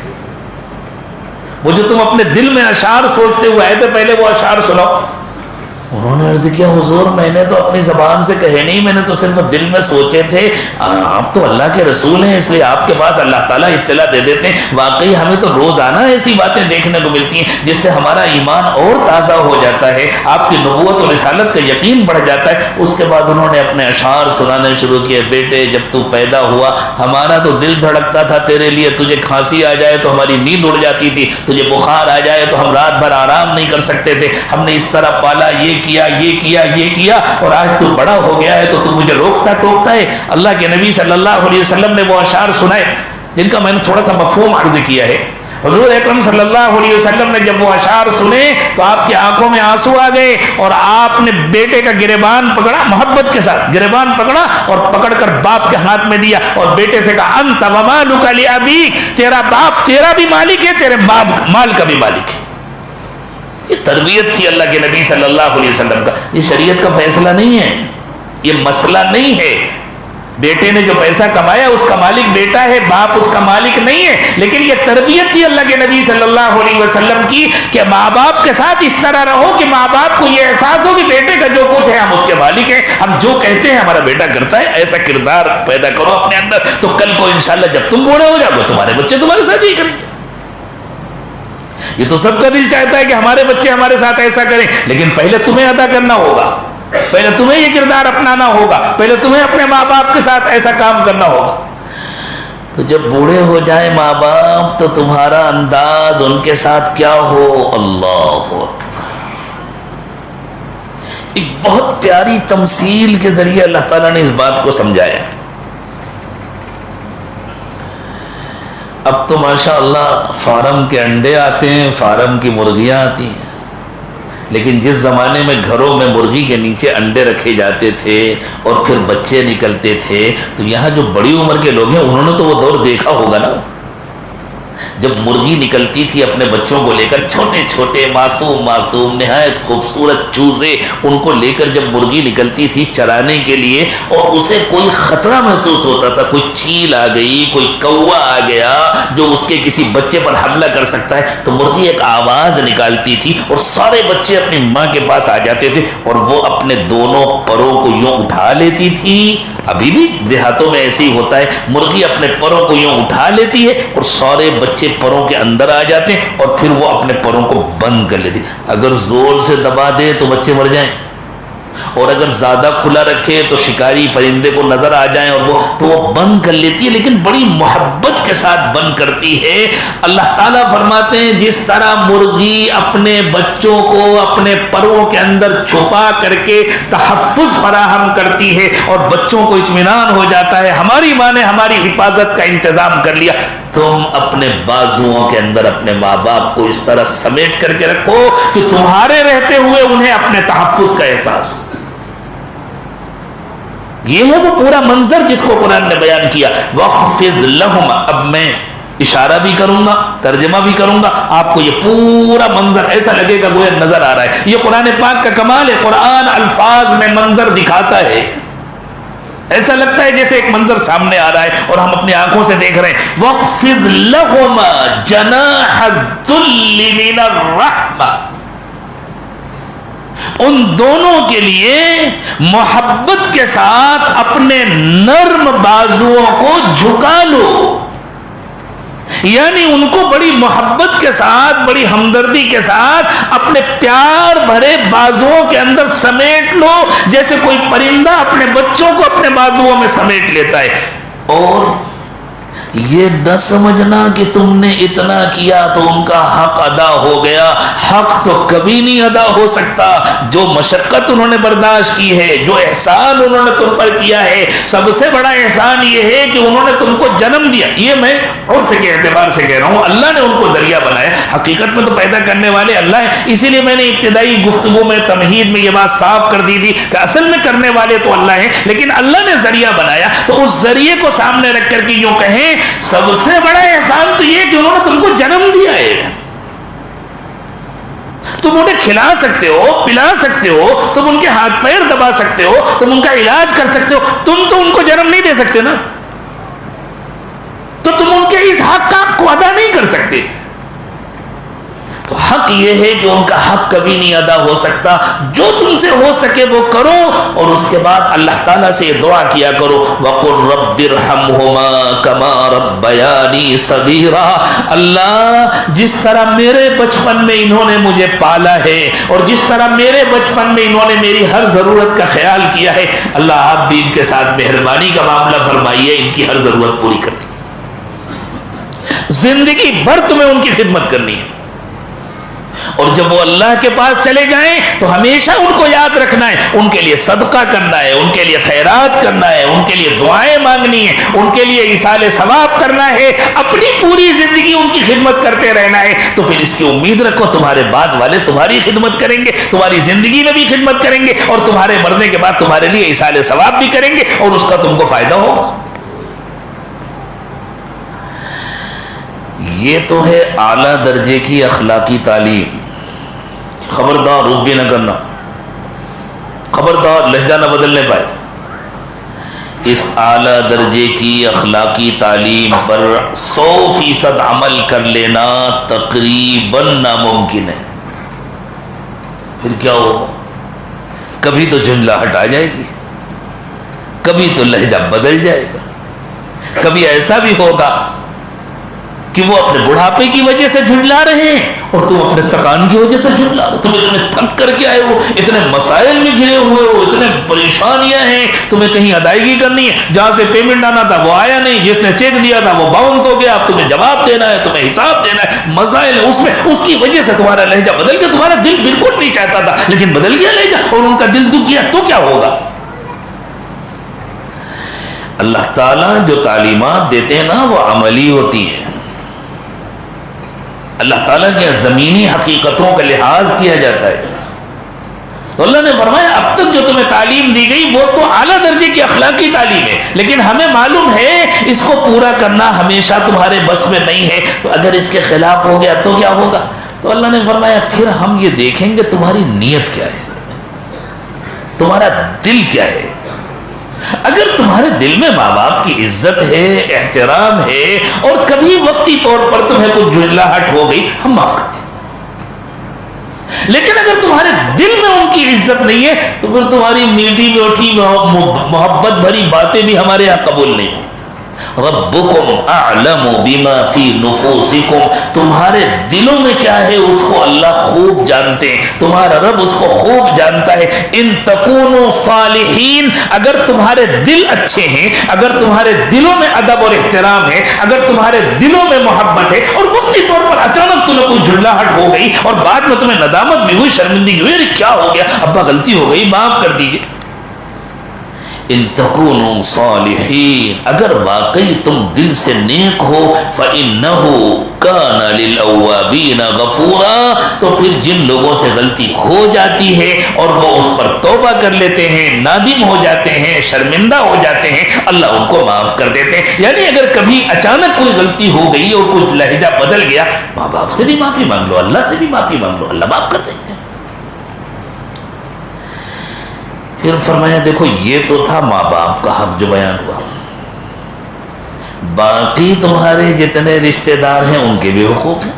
وہ جو تم اپنے دل میں اشعار سوچتے ہوئے آئے تھے، پہلے وہ اشعار سناؤ۔ انہوں نے عرض کیا حضور میں نے تو اپنی زبان سے کہے نہیں، میں نے تو صرف دل میں سوچے تھے، آپ تو اللہ کے رسول ہیں اس لیے آپ کے پاس اللہ تعالیٰ اطلاع دے دیتے ہیں۔ واقعی ہمیں تو روزانہ ایسی باتیں دیکھنے کو ملتی ہیں جس سے ہمارا ایمان اور تازہ ہو جاتا ہے، آپ کی نبوت و رسالت کا یقین بڑھ جاتا ہے۔ اس کے بعد انہوں نے اپنے اشعار سنانے شروع کیے، بیٹے جب تو پیدا ہوا ہمارا تو دل دھڑکتا تھا تیرے لیے، تجھے کھانسی آ جائے تو ہماری نیند اڑ جاتی تھی، تجھے بخار آ جائے تو ہم رات بھر آرام نہیں کر سکتے تھے، ہم نے اس طرح پالا، یہ کیا یہ کیا یہ کیا، اور آج تو بڑا ہو گیا ہے تو تو مجھے روکتا ٹوکتا ہے۔ اللہ کے نبی صلی اللہ علیہ وسلم نے وہ اشعار سنائے جن کا میں نے تھوڑا سا مفہوم عرض کیا ہے۔ حضور اکرم صلی اللہ علیہ وسلم نے جب وہ اشعار سنے تو آپ کی آنکھوں میں آنسو آ گئے، اور آپ نے بیٹے کا گریبان پکڑا، محبت کے ساتھ گریبان پکڑا اور پکڑ کر باپ کے ہاتھ میں دیا، اور بیٹے سے کہا انت ومالک لابیک، تیرا باپ تیرا بھی مالک ہے، تیرے مال کا بھی مالک ہے۔ یہ تربیت تھی اللہ کے نبی صلی اللہ علیہ وسلم کا۔ یہ شریعت کا فیصلہ نہیں ہے، یہ مسئلہ نہیں ہے۔ بیٹے نے جو پیسہ کمایا اس کا مالک بیٹا ہے، باپ اس کا مالک نہیں ہے، لیکن یہ تربیت تھی اللہ کے نبی صلی اللہ علیہ وسلم کی کہ ماں باپ کے ساتھ اس طرح رہو کہ ماں باپ کو یہ احساس ہو کہ بیٹے کا جو کچھ ہے ہم اس کے مالک ہیں، ہم جو کہتے ہیں ہمارا بیٹا کرتا ہے۔ ایسا کردار پیدا کرو اپنے اندر، تو کل کو انشاءاللہ جب تم بوڑھے ہو جاؤ گے تمہارے بچے تمہارے ساتھ ہی کریں گے۔ یہ تو سب کا دل چاہتا ہے کہ ہمارے بچے ہمارے ساتھ ایسا کریں، لیکن پہلے تمہیں ادا کرنا ہوگا، پہلے تمہیں یہ کردار اپنانا ہوگا، پہلے تمہیں اپنے ماں باپ کے ساتھ ایسا کام کرنا ہوگا۔ تو جب بوڑھے ہو جائے ماں باپ تو تمہارا انداز ان کے ساتھ کیا ہو؟ اللہ اکبر۔ ایک بہت پیاری تمثیل کے ذریعے اللہ تعالیٰ نے اس بات کو سمجھایا۔ اب تو ماشاءاللہ فارم کے انڈے آتے ہیں، فارم کی مرغیاں آتی ہیں، لیکن جس زمانے میں گھروں میں مرغی کے نیچے انڈے رکھے جاتے تھے اور پھر بچے نکلتے تھے، تو یہاں جو بڑی عمر کے لوگ ہیں انہوں نے تو وہ دور دیکھا ہوگا نا، جب مرغی نکلتی تھی اپنے بچوں کو لے کر، چھوٹے چھوٹے معصوم نہایت خوبصورت چوزے ان کو لے کر جب مرغی نکلتی تھی چرانے کے لیے، اور اسے کوئی خطرہ محسوس ہوتا تھا، کوئی چیل آ گئی، کوئی کوا آ گیا جو اس کے کسی بچے پر حملہ کر سکتا ہے، تو مرغی ایک آواز نکالتی تھی اور سارے بچے اپنی ماں کے پاس آ جاتے تھے، اور وہ اپنے دونوں پروں کو یوں اٹھا لیتی تھی۔ ابھی بھی دیہاتوں میں ایسے ہی ہوتا ہے، مرغی اپنے پروں کو یوں اٹھا لیتی ہے اور سارے بچے پروں کے اندر آ جاتے ہیں، اور پھر وہ اپنے پروں کو بند کر لیتی۔ اگر زور سے دبا دے تو بچے مر جائیں، اور اگر زیادہ کھلا رکھے تو شکاری پرندے کو نظر آ جائیں، اور وہ بند کر لیتی ہے، لیکن بڑی محبت کے ساتھ بند کرتی ہے۔ اللہ تعالیٰ فرماتے ہیں جس طرح مرغی اپنے بچوں کو اپنے پروں کے اندر چھپا کر کے تحفظ فراہم کرتی ہے اور بچوں کو اطمینان ہو جاتا ہے ہماری ماں نے ہماری حفاظت کا انتظام کر لیا، تم اپنے بازوؤں کے اندر اپنے ماں باپ کو اس طرح سمیٹ کر کے رکھو کہ تمہارے رہتے ہوئے انہیں اپنے تحفظ کا احساس ہو۔ یہ ہے وہ پورا منظر جس کو قرآن نے بیان کیا، وَخْفِضْ لَهُمْ۔ اب میں اشارہ بھی کروں گا، ترجمہ بھی کروں گا، آپ کو یہ پورا منظر ایسا لگے گا گویا نظر آ رہا ہے۔ یہ قرآن پاک کا کمال ہے، قرآن الفاظ میں منظر دکھاتا ہے، ایسا لگتا ہے جیسے ایک منظر سامنے آ رہا ہے اور ہم اپنی آنکھوں سے دیکھ رہے ہیں۔ وَخْفِضْ لَهُمَا جَنَاحَ الذُّلِّ مِنَ الرَّحْمَةِ۔ ان دونوں کے لیے محبت کے ساتھ اپنے نرم بازوؤں کو جھکا لو، یعنی ان کو بڑی محبت کے ساتھ، بڑی ہمدردی کے ساتھ اپنے پیار بھرے بازوؤں کے اندر سمیٹ لو، جیسے کوئی پرندہ اپنے بچوں کو اپنے بازوؤں میں سمیٹ لیتا ہے۔ اور یہ نہ سمجھنا کہ تم نے اتنا کیا تو ان کا حق ادا ہو گیا، حق تو کبھی نہیں ادا ہو سکتا۔ جو مشقت انہوں نے برداشت کی ہے، جو احسان انہوں نے تم پر کیا ہے، سب سے بڑا احسان یہ ہے کہ انہوں نے تم کو جنم دیا۔ یہ میں عرف کے اعتبار سے کہہ رہا ہوں، اللہ نے ان کو ذریعہ بنایا، حقیقت میں تو پیدا کرنے والے اللہ ہیں۔ اسی لیے میں نے ابتدائی گفتگو میں تمہید میں یہ بات صاف کر دی تھی کہ اصل میں کرنے والے تو اللہ ہیں، لیکن اللہ نے ذریعہ بنایا، تو اس ذریعے کو سامنے رکھ کر کے یوں کہیں سب سے بڑا احسان تو یہ کہ انہوں نے تم کو جنم دیا ہے۔ تم انہیں کھلا سکتے ہو، پلا سکتے ہو، تم ان کے ہاتھ پیر دبا سکتے ہو، تم ان کا علاج کر سکتے ہو، تم تو ان کو جنم نہیں دے سکتے نا، تو تم ان کے اس حق کو ادا نہیں کر سکتے۔ تو حق یہ ہے کہ ان کا حق کبھی نہیں ادا ہو سکتا، جو تم سے ہو سکے وہ کرو، اور اس کے بعد اللہ تعالیٰ سے دعا کیا کرو، وَقُلْ رَبِّ ارْحَمْهُمَا كَمَا رَبَّيَانِي صَغِيرًا۔ اللہ جس طرح میرے بچپن میں انہوں نے مجھے پالا ہے، اور جس طرح میرے بچپن میں انہوں نے میری ہر ضرورت کا خیال کیا ہے، اللہ آپ بھی ان کے ساتھ مہربانی کا معاملہ فرمائیے، ان کی ہر ضرورت پوری کر دیجیے۔ زندگی بھر تمہیں ان کی خدمت کرنی ہے، اور جب وہ اللہ کے پاس چلے جائیں تو ہمیشہ ان کو یاد رکھنا ہے، ان کے لیے صدقہ کرنا ہے، ان کے لیے خیرات کرنا ہے، ان کے لیے دعائیں مانگنی ہے، ان کے لیے ایصال ثواب کرنا ہے، اپنی پوری زندگی ان کی خدمت کرتے رہنا ہے۔ تو پھر اس کی امید رکھو تمہارے بعد والے تمہاری خدمت کریں گے، تمہاری زندگی میں بھی خدمت کریں گے، اور تمہارے مرنے کے بعد تمہارے لیے ایصال ثواب بھی کریں گے، اور اس کا تم کو فائدہ ہوگا۔ یہ تو ہے اعلیٰ درجے کی اخلاقی تعلیم۔ خبردار رجوع نہ کرنا، خبردار لہجہ نہ بدلنے پائے۔ اس اعلیٰ درجے کی اخلاقی تعلیم پر 100% عمل کر لینا تقریباً ناممکن ہے۔ پھر کیا ہوگا؟ کبھی تو جھنجھلاہٹ آ جائے گی، کبھی تو لہجہ بدل جائے گا، کبھی ایسا بھی ہوگا کہ وہ اپنے بڑھاپے کی وجہ سے جھنجلا رہے ہیں اور تم اپنے تکان کی وجہ سے جھنجلا رہے، تم اتنے تھک کر کے آئے ہو، اتنے مسائل میں گھرے ہوئے ہو، اتنے پریشانیاں ہیں، تمہیں کہیں ادائیگی کرنی ہے، جہاں سے پیمنٹ آنا تھا وہ آیا نہیں، جس نے چیک دیا تھا وہ باؤنس ہو گیا، اب تمہیں جواب دینا ہے، تمہیں حساب دینا ہے، مسائل اس میں، اس کی وجہ سے تمہارا لہجہ بدل گیا، تمہارا دل بالکل نہیں چاہتا تھا لیکن بدل گیا لہجہ، اور ان کا دل دکھ گیا، تو کیا ہوگا؟ اللہ تعالیٰ جو تعلیمات دیتے ہیں نا وہ عملی ہوتی ہیں، اللہ تعالیٰ کے زمینی حقیقتوں کا لحاظ کیا جاتا ہے۔ تو اللہ نے فرمایا اب تک جو تمہیں تعلیم دی گئی وہ تو اعلیٰ درجے کی اخلاقی تعلیم ہے، لیکن ہمیں معلوم ہے اس کو پورا کرنا ہمیشہ تمہارے بس میں نہیں ہے، تو اگر اس کے خلاف ہو گیا تو کیا ہوگا؟ تو اللہ نے فرمایا پھر ہم یہ دیکھیں گے تمہاری نیت کیا ہے، تمہارا دل کیا ہے۔ اگر تمہارے دل میں ماں باپ کی عزت ہے، احترام ہے، اور کبھی وقتی طور پر تمہیں کچھ جھنجلاہٹ ہو گئی، ہم معاف کر دیں، لیکن اگر تمہارے دل میں ان کی عزت نہیں ہے تو پھر تمہاری میٹھی میٹھی محبت بھری باتیں بھی ہمارے یہاں قبول نہیں ہوں۔ ربکم اعلم بما فی نفوسکم، تمہارے دلوں میں کیا ہے اس کو اللہ خوب جانتے ہیں، تمہارا رب اس کو خوب جانتا ہے۔ ان تکونوا صالحین، اگر تمہارے دل اچھے ہیں، اگر تمہارے دلوں میں ادب اور احترام ہے، اگر تمہارے دلوں میں محبت ہے، اور وقتی طور پر اچانک تمہیں کوئی جھنجلاہٹ ہو گئی اور بعد میں تمہیں ندامت بھی ہوئی، شرمندگی ہوئی، ارے کیا ہو گیا ابا غلطی ہو گئی معاف کر دیجیے، ان تکونوا صالحین، اگر واقعی تم دل سے نیک ہو، فإنہ کان للأوابین غفورا، تو پھر جن لوگوں سے غلطی ہو جاتی ہے اور وہ اس پر توبہ کر لیتے ہیں، نادم ہو جاتے ہیں، شرمندہ ہو جاتے ہیں، اللہ ان کو معاف کر دیتے ہیں۔ یعنی اگر کبھی اچانک کوئی غلطی ہو گئی اور کچھ لہجہ بدل گیا، ماں باپ سے بھی معافی مانگ لو، اللہ سے بھی معافی مانگ لو، اللہ معاف کر دیں گے۔ پھر فرمایا دیکھو یہ تو تھا ماں باپ کا حق جو بیان ہوا، باقی تمہارے جتنے رشتہ دار ہیں ان کے بھی حقوق ہیں،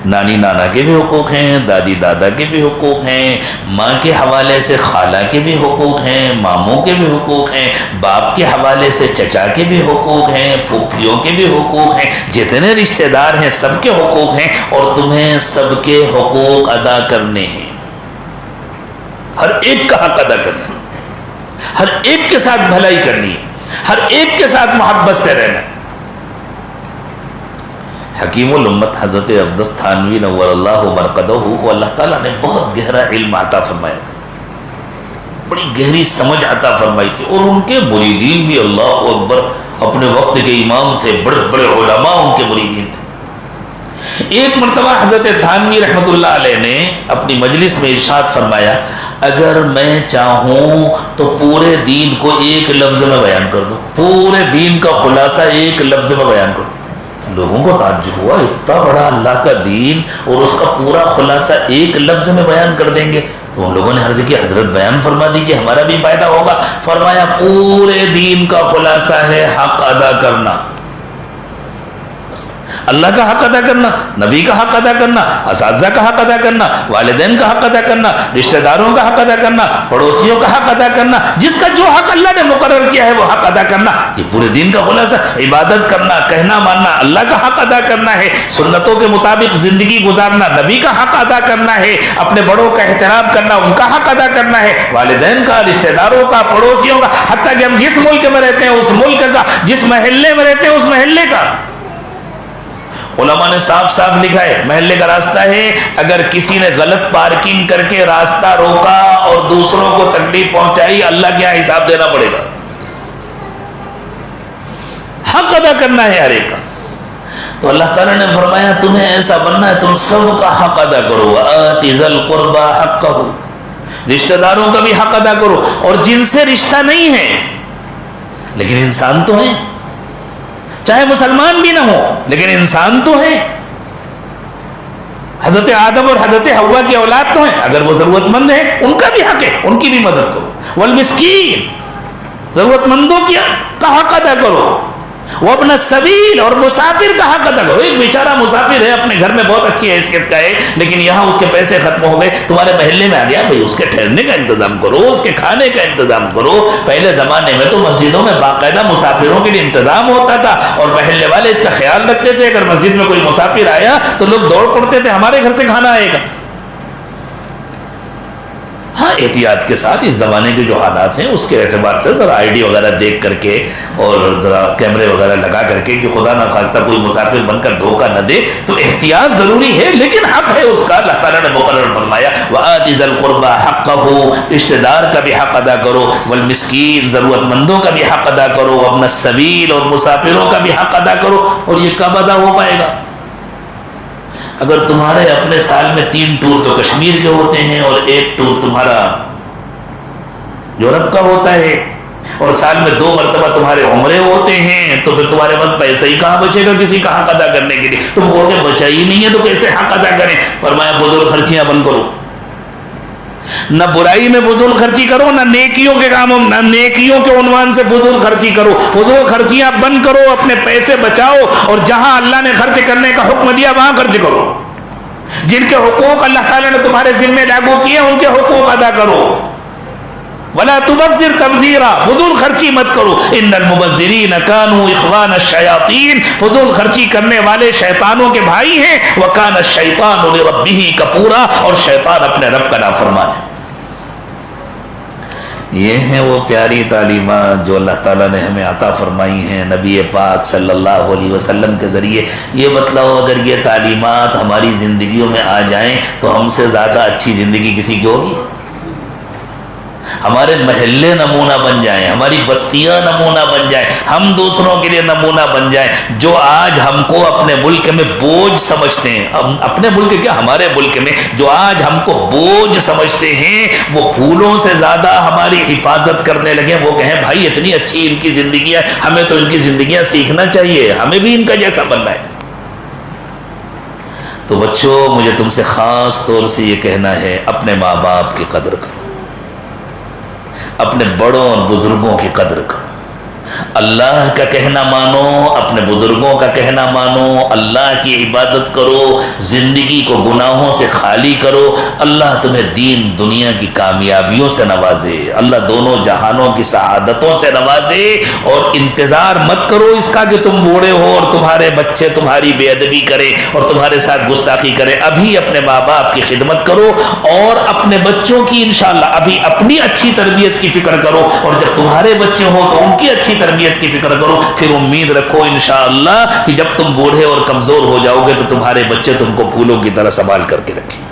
نانی نانا کے بھی حقوق ہیں، دادی دادا کے بھی حقوق ہیں، ماں کے حوالے سے خالہ کے بھی حقوق ہیں، ماموں کے بھی حقوق ہیں، باپ کے حوالے سے چچا کے بھی حقوق ہیں، پھوپھیوں کے بھی حقوق ہیں، جتنے رشتہ دار ہیں سب کے حقوق ہیں، اور تمہیں سب کے حقوق ادا کرنے ہیں، ہر ایک کا حق ادا کرنا ہے، ہر ایک کے ساتھ بھلائی کرنی ہے، ہر ایک کے ساتھ محبت سے رہنا۔ حکیم الامت حضرت اقدس تھانوی نور اللہ مرقدہ کو اللہ تعالیٰ نے بہت گہرا علم عطا فرمایا تھا، بڑی گہری سمجھ عطا فرمائی تھی، اور ان کے مریدین بھی اللہ اکبر اپنے وقت کے امام تھے، بڑے بڑے علماء ان کے مریدین تھے۔ ایک مرتبہ حضرت تھانوی رحمۃ اللہ علیہ نے اپنی مجلس میں ارشاد فرمایا، اگر میں چاہوں تو پورے دین کو ایک لفظ میں بیان کر دوں، پورے دین کا خلاصہ ایک لفظ میں بیان کر دوں۔ لوگوں کو تعجب ہوا، اتنا بڑا اللہ کا دین اور اس کا پورا خلاصہ ایک لفظ میں بیان کر دیں گے؟ تو ان لوگوں نے عرض کی حضرت بیان فرما دیجیے، ہمارا بھی فائدہ ہوگا۔ فرمایا پورے دین کا خلاصہ ہے حق ادا کرنا، اللہ کا حق ادا کرنا، نبی کا حق ادا کرنا، اساتذہ کا حق ادا کرنا، والدین کا حق ادا کرنا، رشتہ داروں کا حق ادا کرنا، پڑوسیوں کا حق ادا کرنا، جس کا جو حق اللہ نے مقرر کیا ہے وہ حق ادا کرنا، یہ پورے دین کا خلاصہ۔ عبادت کرنا، کہنا ماننا، اللہ کا حق ادا کرنا ہے، سنتوں کے مطابق زندگی گزارنا، نبی کا حق ادا کرنا ہے، اپنے بڑوں کا احترام کرنا، ان کا حق ادا کرنا ہے، والدین کا، رشتہ داروں کا، پڑوسیوں کا، حتیٰ کہ ہم جس ملک میں رہتے ہیں اس ملک کا، جس محلے میں رہتے ہیں اس محلے کا۔ علماء نے صاف صاف لکھا ہے، محلے کا راستہ ہے، اگر کسی نے غلط پارکنگ کر کے راستہ روکا اور دوسروں کو تکلیف پہنچائی، اللہ کیا حساب دینا پڑے گا۔ حق ادا کرنا ہے ہر ایک کا۔ تو اللہ تعالیٰ نے فرمایا تمہیں ایسا بننا ہے، تم سب کا حق ادا کرو، وَآتِ ذَا الْقُرْبَى حَقَّهُ، رشتہ داروں کا بھی حق ادا کرو، اور جن سے رشتہ نہیں ہے لیکن انسان تو ہیں، چاہے مسلمان بھی نہ ہو لیکن انسان تو ہیں، حضرت آدم اور حضرت حوا کی اولاد تو ہیں، اگر وہ ضرورت مند ہیں ان کا بھی حق ہے، ان کی بھی مدد کرو۔ والمسکین، ضرورت مندوں کا حق ادا کرو۔ وابن السبیل، اور مسافر کا حق ادا کرو۔ ایک بیچارہ مسافر ہے، اپنے گھر میں بہت اچھی حیثیت کا ہے لیکن یہاں اس کے پیسے ختم ہو گئے، تمہارے محلے میں آ گیا، بھئی اس کے ٹھہرنے کا انتظام کرو، اس کے کھانے کا انتظام کرو۔ پہلے زمانے میں تو مسجدوں میں باقاعدہ مسافروں کے لیے انتظام ہوتا تھا اور محلے والے اس کا خیال رکھتے تھے، اگر مسجد میں کوئی مسافر آیا تو لوگ دوڑ پڑتے تھے ہمارے گھر سے کھانا آئے گا۔ ہاں احتیاط کے ساتھ، اس زمانے کے جو حالات ہیں اس کے اعتبار سے ذرا آئی ڈی وغیرہ دیکھ کر کے اور ذرا کیمرے وغیرہ لگا کر کے کہ خدا نخواستہ کوئی مسافر بن کر دھوکہ نہ دے، تو احتیاط ضروری ہے، لیکن حق ہے اس کا، اللہ تعالیٰ نے مقرر فرمایا وَآتِ ذَا الْقُرْبَى حَقَّهُ، رشتہ دار کا بھی حق ادا کرو، والمسکین، ضرورت مندوں کا بھی حق ادا کرو، وابن السبیل، اور مسافروں کا بھی حق ادا کرو۔ اور یہ کب ادا ہو پائے گا؟ اگر تمہارے اپنے سال میں 3 ٹور تو کشمیر کے ہوتے ہیں اور 1 ٹور تمہارا یورپ کا ہوتا ہے، اور سال میں 2 مرتبہ تمہارے عمرے ہوتے ہیں، تو پھر تمہارے پاس پیسہ ہی کہاں بچے گا کسی کا حق ادا کرنے کے لیے؟ تم بولو کہ بچا ہی نہیں ہے تو کیسے حق ادا کریں؟ فرمایا فضول خرچیاں بند کرو، نہ برائی میں فضول خرچی کرو، نہ نیکیوں کے کاموں، نہ نیکیوں کے عنوان سے فضول خرچی کرو، فضول خرچیاں بند کرو، اپنے پیسے بچاؤ، اور جہاں اللہ نے خرچ کرنے کا حکم دیا وہاں خرچ کرو، جن کے حقوق اللہ تعالیٰ نے تمہارے ذمہ لاگو کیے ان کے حقوق ادا کرو۔ ولا تبذر تبذیرا، فضول خرچی مت کرو، ان المبذرین کانوا اخوان الشیاطین، فضول خرچی کرنے والے شیطانوں کے بھائی ہیں، وکان الشیطان لربہ کفورا، اور شیطان اپنے رب کا نافرمان ہے۔ یہ ہیں وہ پیاری تعلیمات جو اللہ تعالیٰ نے ہمیں عطا فرمائی ہیں نبی پاک صلی اللہ علیہ وسلم کے ذریعے۔ یہ بتلاؤ اگر یہ تعلیمات ہماری زندگیوں میں آ جائیں تو ہم سے زیادہ اچھی زندگی کسی کی ہوگی؟ ہمارے محلے نمونہ بن جائیں، ہماری بستیاں نمونہ بن جائیں، ہم دوسروں کے لیے نمونہ بن جائیں۔ جو آج ہم کو اپنے ملک میں بوجھ سمجھتے ہیں، اپنے ملک کیا ہمارے ملک میں جو آج ہم کو بوجھ سمجھتے ہیں، وہ پھولوں سے زیادہ ہماری حفاظت کرنے لگے۔ وہ کہیں بھائی اتنی اچھی ان کی زندگی ہے، ہمیں تو ان کی زندگیاں سیکھنا چاہیے، ہمیں بھی ان کا جیسا بننا ہے۔ تو بچوں، مجھے تم سے خاص طور سے یہ کہنا ہے، اپنے ماں باپ کی قدر کرو، اپنے بڑوں اور بزرگوں کی قدر کرو، اللہ کا کہنا مانو، اپنے بزرگوں کا کہنا مانو، اللہ کی عبادت کرو، زندگی کو گناہوں سے خالی کرو۔ اللہ تمہیں دین دنیا کی کامیابیوں سے نوازے، اللہ دونوں جہانوں کی سعادتوں سے نوازے، اور انتظار مت کرو اس کا کہ تم بوڑھے ہو اور تمہارے بچے تمہاری بے ادبی کریں اور تمہارے ساتھ گستاخی کریں۔ ابھی اپنے ماں باپ کی خدمت کرو، اور اپنے بچوں کی انشاءاللہ ابھی اپنی اچھی تربیت کی فکر کرو، اور جب تمہارے بچے ہوں تو ان کی اچھی تربیت کی فکر کرو۔ پھر امید رکھو انشاءاللہ کہ جب تم بوڑھے اور کمزور ہو جاؤ گے تو تمہارے بچے تم کو پھولوں کی طرح سنبھال کر کے رکھیں۔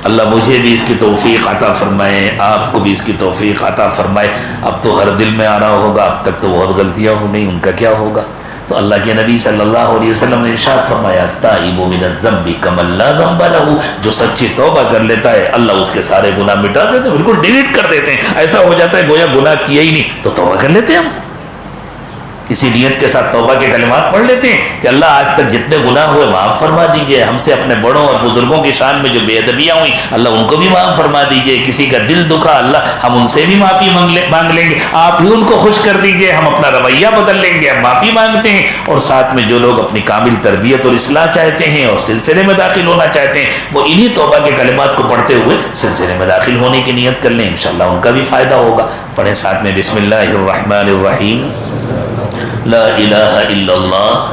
اللہ مجھے بھی اس کی توفیق عطا فرمائے، آپ کو بھی اس کی توفیق عطا فرمائے۔ اب تو ہر دل میں آ رہا ہوگا، اب تک تو بہت غلطیاں ہو گئی، ان کا کیا ہوگا؟ تو اللہ کے نبی صلی اللہ علیہ وسلم نے ارشاد فرمایا، تائب من الذنب کمن لا ذنب لہ، جو سچی توبہ کر لیتا ہے اللہ اس کے سارے گناہ مٹا دیتے ہیں، بالکل ڈیلیٹ کر دیتے ہیں۔ ایسا ہو جاتا ہے گویا گناہ کیا ہی نہیں، تو توبہ کر لیتے ہیں ہم سے۔ اسی نیت کے ساتھ توبہ کے کلمات پڑھ لیتے ہیں کہ اللہ آج تک جتنے گناہ ہوئے معاف فرما دیجئے، ہم سے اپنے بڑوں اور بزرگوں کی شان میں جو بے ادبیاں ہوئیں اللہ ان کو بھی معاف فرما دیجئے، کسی کا دل دکھا اللہ ہم ان سے بھی معافی مانگ لیں گے، آپ ہی ان کو خوش کر دیجئے، ہم اپنا رویہ بدل لیں گے، ہم معافی مانگتے ہیں۔ اور ساتھ میں جو لوگ اپنی کامل تربیت اور اصلاح چاہتے ہیں اور سلسلے میں داخل ہونا چاہتے ہیں، وہ انہی توبہ کے کلمات کو پڑھتے ہوئے سلسلے میں داخل ہونے کی نیت کر لیں، انشاءاللہ ان کا بھی فائدہ ہوگا۔ پڑھیں ساتھ میں، بسم اللہ الرحمن الرحیم، لا الہ الا اللہ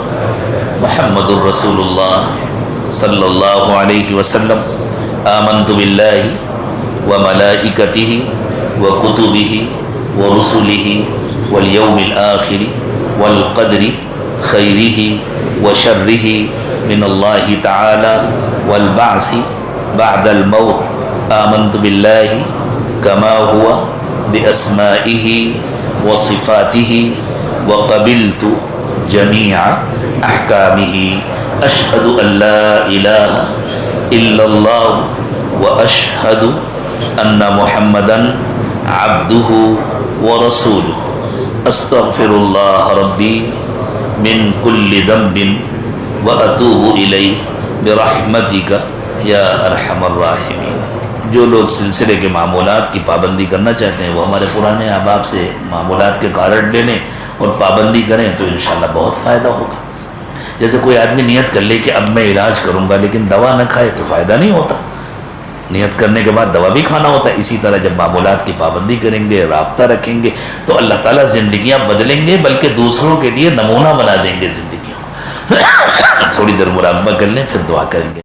محمد الرسول اللہ صلی اللہ علیہ وسلم، آمنت باللہ وملائکتہ وکتبہ ورسلہ والیوم الآخر والقدر خیرہ وشرہ من اللہ تعالی والبعث بعد الموت، آمنت باللہ کما ہوا باسمائہ وصفاتہ وقبلت جميع احکامہ، اشہد ان لا الہ الا اللہ واشہد ان محمدا عبدہ ورسولہ، استغفر اللہ ربی من کل ذنب واتوب الیہ برحمتک یا ارحم الراحمین۔ جو لوگ سلسلے کے معمولات کی پابندی کرنا چاہتے ہیں وہ ہمارے پرانے احباب سے معمولات کے کارڈ لے لیں اور پابندی کریں تو انشاءاللہ بہت فائدہ ہوگا۔ جیسے کوئی آدمی نیت کر لے کہ اب میں علاج کروں گا لیکن دوا نہ کھائے تو فائدہ نہیں ہوتا، نیت کرنے کے بعد دوا بھی کھانا ہوتا ہے۔ اسی طرح جب معمولات کی پابندی کریں گے، رابطہ رکھیں گے تو اللہ تعالیٰ زندگیاں بدلیں گے، بلکہ دوسروں کے لیے نمونہ بنا دیں گے زندگیوں۔ تھوڑی دیر مراقبہ کر لیں، پھر دعا کریں گے۔